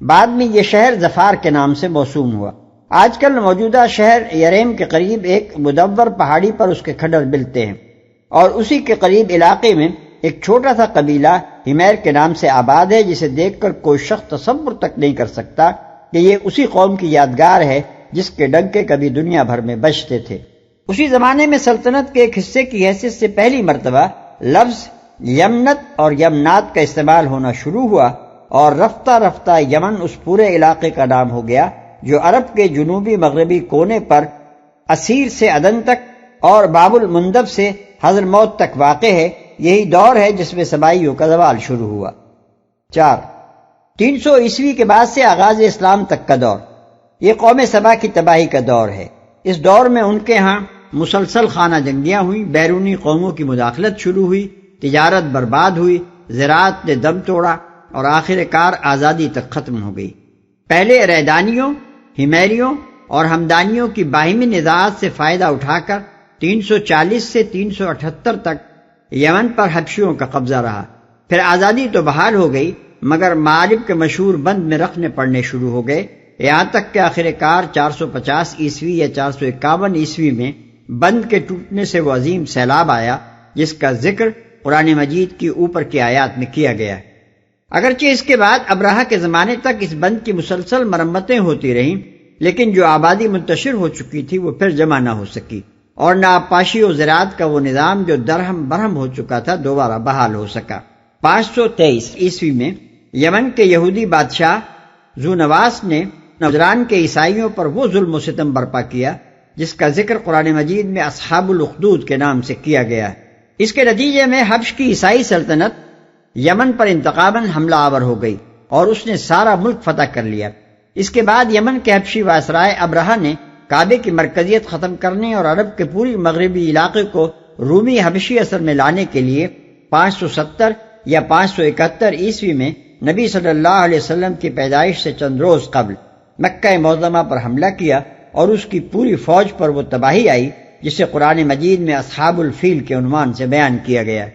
بعد میں یہ شہر ظفار کے نام سے موسوم ہوا۔ آج کل موجودہ شہر یریم کے قریب ایک مدور پہاڑی پر اس کے کھنڈر ملتے ہیں، اور اسی کے قریب علاقے میں ایک چھوٹا سا قبیلہ ہمیر کے نام سے آباد ہے، جسے دیکھ کر کوئی شخص تصور تک نہیں کر سکتا کہ یہ اسی قوم کی یادگار ہے جس کے ڈنکے کبھی دنیا بھر میں بجتے تھے۔ اسی زمانے میں سلطنت کے ایک حصے کی حیثیت سے پہلی مرتبہ لفظ یمنت اور یمنات کا استعمال ہونا شروع ہوا، اور رفتہ رفتہ یمن اس پورے علاقے کا نام ہو گیا جو عرب کے جنوبی مغربی کونے پر اسیر سے عدن تک اور باب المندب سے حضرموت تک واقع ہے۔ یہی دور ہے جس میں سبائیوں کا زوال شروع ہوا۔ 4 300 عیسوی کے بعد سے آغاز اسلام تک کا دور، یہ قوم سبا کی تباہی کا دور ہے۔ اس دور میں ان کے ہاں مسلسل خانہ جنگیاں ہوئیں، بیرونی قوموں کی مداخلت شروع ہوئی، تجارت برباد ہوئی، زراعت نے دم توڑا اور آخر کار آزادی تک ختم ہو گئی۔ پہلے ریدانیوں، ہمیریوں اور ہمدانیوں کی باہمی نزاعات سے فائدہ اٹھا کر 340 سے 378 تک یمن پر حبشیوں کا قبضہ رہا۔ پھر آزادی تو بحال ہو گئی، مگر معارب کے مشہور بند میں رکھنے پڑنے شروع ہو گئے، یہاں تک کہ آخر کار 450 عیسوی یا 451 عیسوی میں بند کے ٹوٹنے سے وہ عظیم سیلاب آیا جس کا ذکر قرآن مجید کی اوپر کی آیات میں کیا گیا ہے۔ اگرچہ اس کے بعد ابراہہ کے زمانے تک اس بند کی مسلسل مرمتیں ہوتی رہیں، لیکن جو آبادی منتشر ہو چکی تھی وہ پھر جمع نہ ہو سکی، اور نہ آبپاشی و زراعت کا وہ نظام جو درہم برہم ہو چکا تھا دوبارہ بحال ہو سکا۔ 523 عیسوی میں یمن کے یہودی بادشاہ ذونواس نے نجران کے عیسائیوں پر وہ ظلم و ستم برپا کیا جس کا ذکر قرآن مجید میں اصحاب الاخدود کے نام سے کیا گیا ہے۔ اس کے نتیجے میں حبش کی عیسائی سلطنت یمن پر انتقاماً حملہ آور ہو گئی اور اس نے سارا ملک فتح کر لیا۔ اس کے بعد یمن کے حبشی وائسرائے ابرہہ نے کعبے کی مرکزیت ختم کرنے اور عرب کے پوری مغربی علاقے کو رومی حبشی اثر میں لانے کے لیے 570 یا 571 عیسوی میں نبی صلی اللہ علیہ وسلم کی پیدائش سے چند روز قبل مکہ معظمہ پر حملہ کیا، اور اس کی پوری فوج پر وہ تباہی آئی جسے قرآن مجید میں اصحاب الفیل کے عنوان سے بیان کیا گیا ہے۔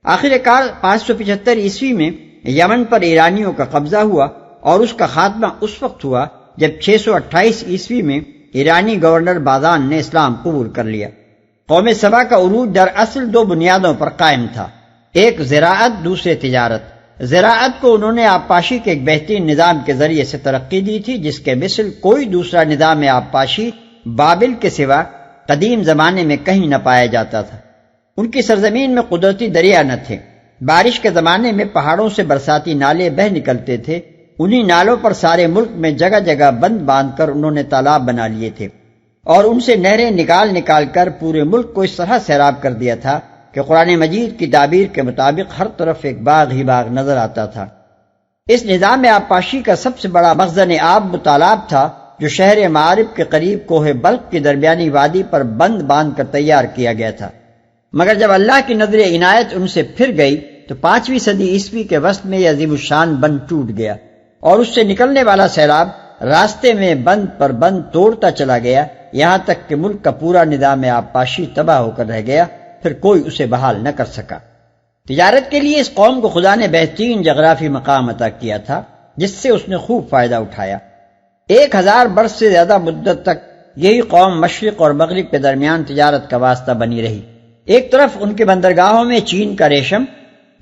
آخر کار 575 عیسوی میں یمن پر ایرانیوں کا قبضہ ہوا، اور اس کا خاتمہ اس وقت ہوا جب 628 عیسوی میں ایرانی گورنر بازان نے اسلام قبول کر لیا۔ قوم سبا کا عروج در اصل 2 بنیادوں پر قائم تھا، ایک زراعت، دوسرے تجارت۔ زراعت کو انہوں نے آبپاشی کے ایک بہترین نظام کے ذریعے سے ترقی دی تھی جس کے مثل کوئی دوسرا نظام آبپاشی بابل کے سوا قدیم زمانے میں کہیں نہ پایا جاتا تھا۔ ان کی سرزمین میں قدرتی دریا نہ تھے، بارش کے زمانے میں پہاڑوں سے برساتی نالے بہہ نکلتے تھے، انہی نالوں پر سارے ملک میں جگہ جگہ بند باندھ کر انہوں نے تالاب بنا لیے تھے، اور ان سے نہریں نکال نکال کر پورے ملک کو اس طرح سیراب کر دیا تھا کہ قرآن مجید کی تعبیر کے مطابق ہر طرف ایک باغ ہی باغ نظر آتا تھا۔ اس نظام آبپاشی کا سب سے بڑا مخزن آب وہ تالاب تھا جو شہر معارب کے قریب کوہ بلق کی درمیانی وادی پر بند باندھ کر تیار کیا گیا تھا، مگر جب اللہ کی نظر عنایت ان سے پھر گئی تو 5ویں صدی عیسوی کے وسط میں یہ عظیم الشان بند ٹوٹ گیا، اور اس سے نکلنے والا سیلاب راستے میں بند پر بند توڑتا چلا گیا، یہاں تک کہ ملک کا پورا نظام آبپاشی تباہ ہو کر رہ گیا، پھر کوئی اسے بحال نہ کر سکا۔ تجارت کے لیے اس قوم کو خدا نے بہترین جغرافی مقام عطا کیا تھا جس سے اس نے خوب فائدہ اٹھایا۔ 1000 برس سے زیادہ مدت تک یہی قوم مشرق اور مغرب کے درمیان تجارت کا واسطہ بنی رہی۔ ایک طرف ان کے بندرگاہوں میں چین کا ریشم،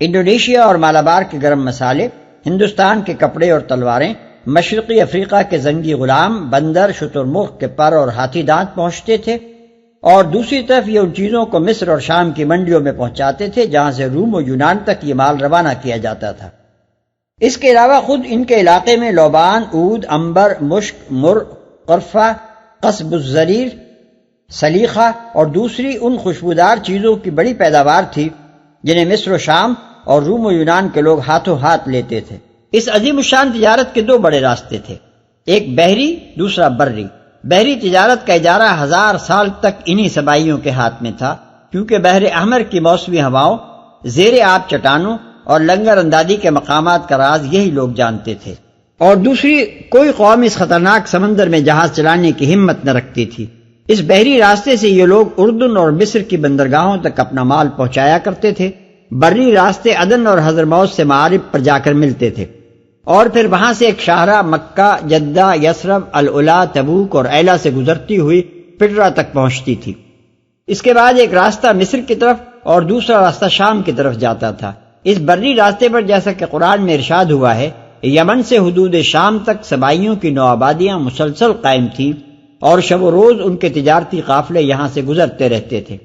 انڈونیشیا اور مالابار کے گرم مسالے، ہندوستان کے کپڑے اور تلواریں، مشرقی افریقہ کے زنگی غلام، بندر، شتر مرغ کے پر اور ہاتھی دانت پہنچتے تھے، اور دوسری طرف یہ ان چیزوں کو مصر اور شام کی منڈیوں میں پہنچاتے تھے جہاں سے روم و یونان تک یہ مال روانہ کیا جاتا تھا۔ اس کے علاوہ خود ان کے علاقے میں لوبان، عود، عنبر، مشک، مر، قرفہ، قصب الزریر، سلیخہ اور دوسری ان خوشبودار چیزوں کی بڑی پیداوار تھی جنہیں مصر و شام اور روم و یونان کے لوگ ہاتھوں ہاتھ لیتے تھے۔ اس عظیم الشان تجارت کے 2 بڑے راستے تھے، ایک بحری، دوسرا بری۔ بحری تجارت کا اجارہ 1000 سال تک انہی سبائیوں کے ہاتھ میں تھا، کیونکہ بحر احمر کی موسمی ہواؤں زیر آب چٹانوں اور لنگر اندازی کے مقامات کا راز یہی لوگ جانتے تھے، اور دوسری کوئی قوم اس خطرناک سمندر میں جہاز چلانے کی ہمت نہ رکھتی تھی۔ اس بحری راستے سے یہ لوگ اردن اور مصر کی بندرگاہوں تک اپنا مال پہنچایا کرتے تھے، بری راستے عدن اور حضرموت سے معارف پر جا کر ملتے تھے، اور پھر وہاں سے ایک شاہراہ مکہ، جدہ، یثرب، العلا، تبوک اور ایلا سے گزرتی ہوئی پٹرا تک پہنچتی تھی۔ اس کے بعد ایک راستہ مصر کی طرف اور دوسرا راستہ شام کی طرف جاتا تھا۔ اس بری راستے پر جیسا کہ قرآن میں ارشاد ہوا ہے، یمن سے حدود شام تک سبائیوں کی نوآبادیاں مسلسل قائم تھیں اور شب و روز ان کے تجارتی قافلے یہاں سے گزرتے رہتے تھے۔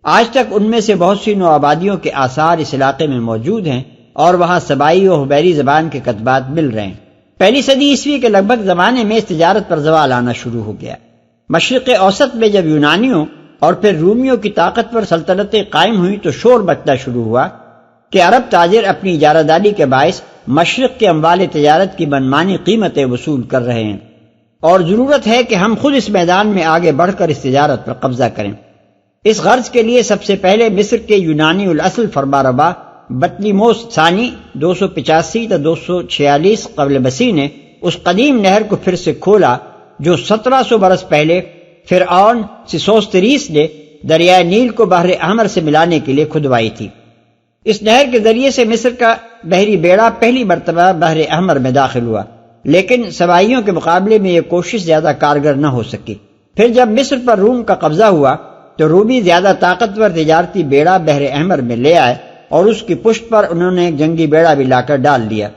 آج تک ان میں سے بہت سی نوآبادیوں کے آثار اس علاقے میں موجود ہیں اور وہاں سبائی و حبیری زبان کے کتبات مل رہے ہیں۔ پہلی صدی عیسوی کے لگ بھگ زمانے میں اس تجارت پر زوال آنا شروع ہو گیا۔ مشرق اوسط میں جب یونانیوں اور پھر رومیوں کی طاقتور سلطنتیں قائم ہوئیں تو شور مچنا شروع ہوا کہ عرب تاجر اپنی اجارہ داری کے باعث مشرق کے اموال تجارت کی منمانی قیمتیں وصول کر رہے ہیں، اور ضرورت ہے کہ ہم خود اس میدان میں آگے بڑھ کر اس تجارت پر قبضہ کریں۔ اس غرض کے لیے سب سے پہلے مصر کے یونانی الاصل فرمانروا بطلیموس ثانی 285 تا 246 قبل مسیح نے اس قدیم نہر کو پھر سے کھولا جو 1700 برس پہلے فرعون سیسوستریس نے دریائے نیل کو بحر احمر سے ملانے کے لیے کھدوائی تھی۔ اس نہر کے ذریعے سے مصر کا بحری بیڑا پہلی مرتبہ بحر احمر میں داخل ہوا، لیکن سبائیوں کے مقابلے میں یہ کوشش زیادہ کارگر نہ ہو سکی۔ پھر جب مصر پر روم کا قبضہ ہوا تو رومی زیادہ طاقتور تجارتی بیڑا بحر احمر میں لے آئے اور اس کی پشت پر انہوں نے ایک جنگی بیڑا بھی لا کر ڈال دیا۔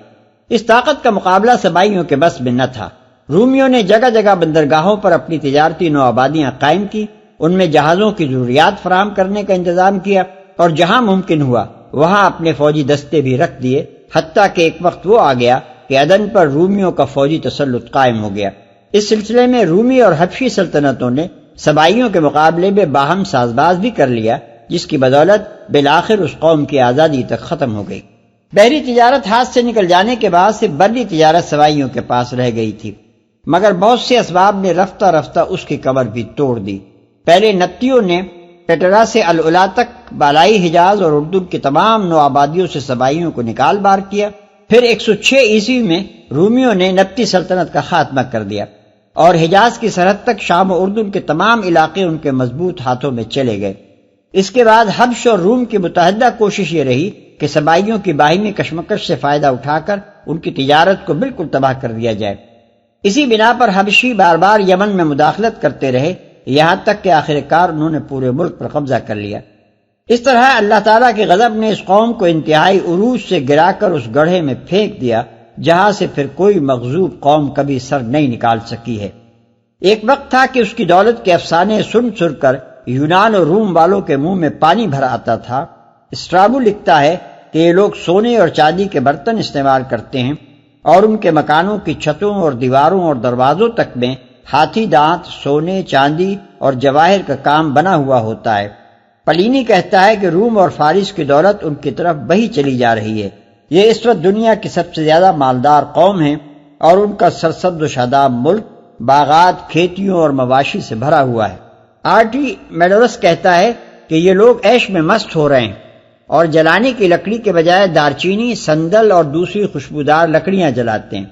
اس طاقت کا مقابلہ سبائیوں کے بس میں نہ تھا۔ رومیوں نے جگہ جگہ بندرگاہوں پر اپنی تجارتی نوآبادیاں قائم کی، ان میں جہازوں کی ضروریات فراہم کرنے کا انتظام کیا، اور جہاں ممکن ہوا وہاں اپنے فوجی دستے بھی رکھ دیے، حتیٰ کہ ایک وقت وہ آ گیا کہ عدن پر رومیوں کا فوجی تسلط قائم ہو گیا۔ اس سلسلے میں رومی اور حبشی سلطنتوں نے سبائیوں کے مقابلے میں باہم سازباز بھی کر لیا، جس کی بدولت بالآخر اس قوم کی آزادی تک ختم ہو گئی۔ بحری تجارت ہاتھ سے نکل جانے کے بعد سے بری تجارت سبائیوں کے پاس رہ گئی تھی، مگر بہت سے اسباب نے رفتہ رفتہ اس کی کمر بھی توڑ دی۔ پہلے نبطیوں نے پٹرا سے العلا تک بالائی حجاز اور اردن کی تمام نوآبادیوں سے سبائیوں کو نکال بار کیا۔ پھر 106 عیسوی میں رومیوں نے نبطی سلطنت کا خاتمہ کر دیا اور حجاز کی سرحد تک شام و اردن کے تمام علاقے ان کے مضبوط ہاتھوں میں چلے گئے۔ اس کے بعد حبش اور روم کی متحدہ کوشش یہ رہی کہ سبائیوں کی باہمی کشمکش سے فائدہ اٹھا کر ان کی تجارت کو بالکل تباہ کر دیا جائے۔ اسی بنا پر حبشی بار بار یمن میں مداخلت کرتے رہے، یہاں تک کہ آخر کار انہوں نے پورے ملک پر قبضہ کر لیا۔ اس طرح اللہ تعالیٰ کے غضب نے اس قوم کو انتہائی عروج سے گرا کر اس گڑھے میں پھینک دیا جہاں سے پھر کوئی مغضوب قوم کبھی سر نہیں نکال سکی ہے۔ ایک وقت تھا کہ اس کی دولت کے افسانے سن کر یونان اور روم والوں کے منہ میں پانی بھر آتا تھا۔ اسٹرابو لکھتا ہے کہ یہ لوگ سونے اور چاندی کے برتن استعمال کرتے ہیں اور ان کے مکانوں کی چھتوں اور دیواروں اور دروازوں تک میں ہاتھی دانت، سونے، چاندی اور جواہر کا کام بنا ہوا ہوتا ہے۔ پلینی کہتا ہے کہ روم اور فارس کی دولت ان کی طرف بہی چلی جا رہی ہے۔ یہ اس وقت دنیا کی سب سے زیادہ مالدار قوم ہے اور ان کا سرسبز و شاداب ملک باغات، کھیتیوں اور مواشی سے بھرا ہوا ہے۔ آرٹی میڈورس کہتا ہے کہ یہ لوگ عیش میں مست ہو رہے ہیں اور جلانے کی لکڑی کے بجائے دارچینی، سندل اور دوسری خوشبودار لکڑیاں جلاتے ہیں۔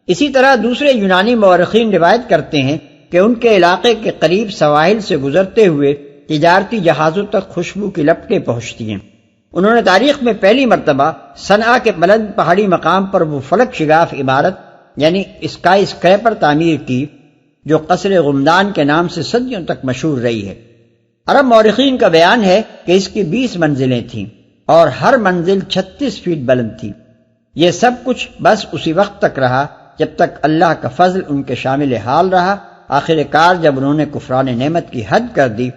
اسی طرح دوسرے یونانی مورخین روایت کرتے ہیں کہ ان کے علاقے کے قریب سواحل سے گزرتے ہوئے تجارتی جہازوں تک خوشبو کی لپٹیں پہنچتی ہیں۔ انہوں نے تاریخ میں پہلی مرتبہ صنعا کے بلند پہاڑی مقام پر وہ فلک شگاف عمارت یعنی اسکائی اسکریپر تعمیر کی جو قصر غمدان کے نام سے صدیوں تک مشہور رہی ہے۔ عرب مورخین کا بیان ہے کہ اس کی 20 منزلیں تھیں اور ہر منزل 36 فیٹ بلند تھی۔ یہ سب کچھ بس اسی وقت تک رہا جب تک اللہ کا فضل ان کے شامل حال رہا۔ آخر کار جب انہوں نے کفران نعمت کی حد کر دی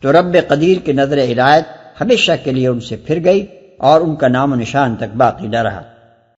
تو رب قدیر کی نظر عنایت ہمیشہ کے لیے ان سے پھر گئی اور ان کا نام و نشان تک باقی نہ رہا۔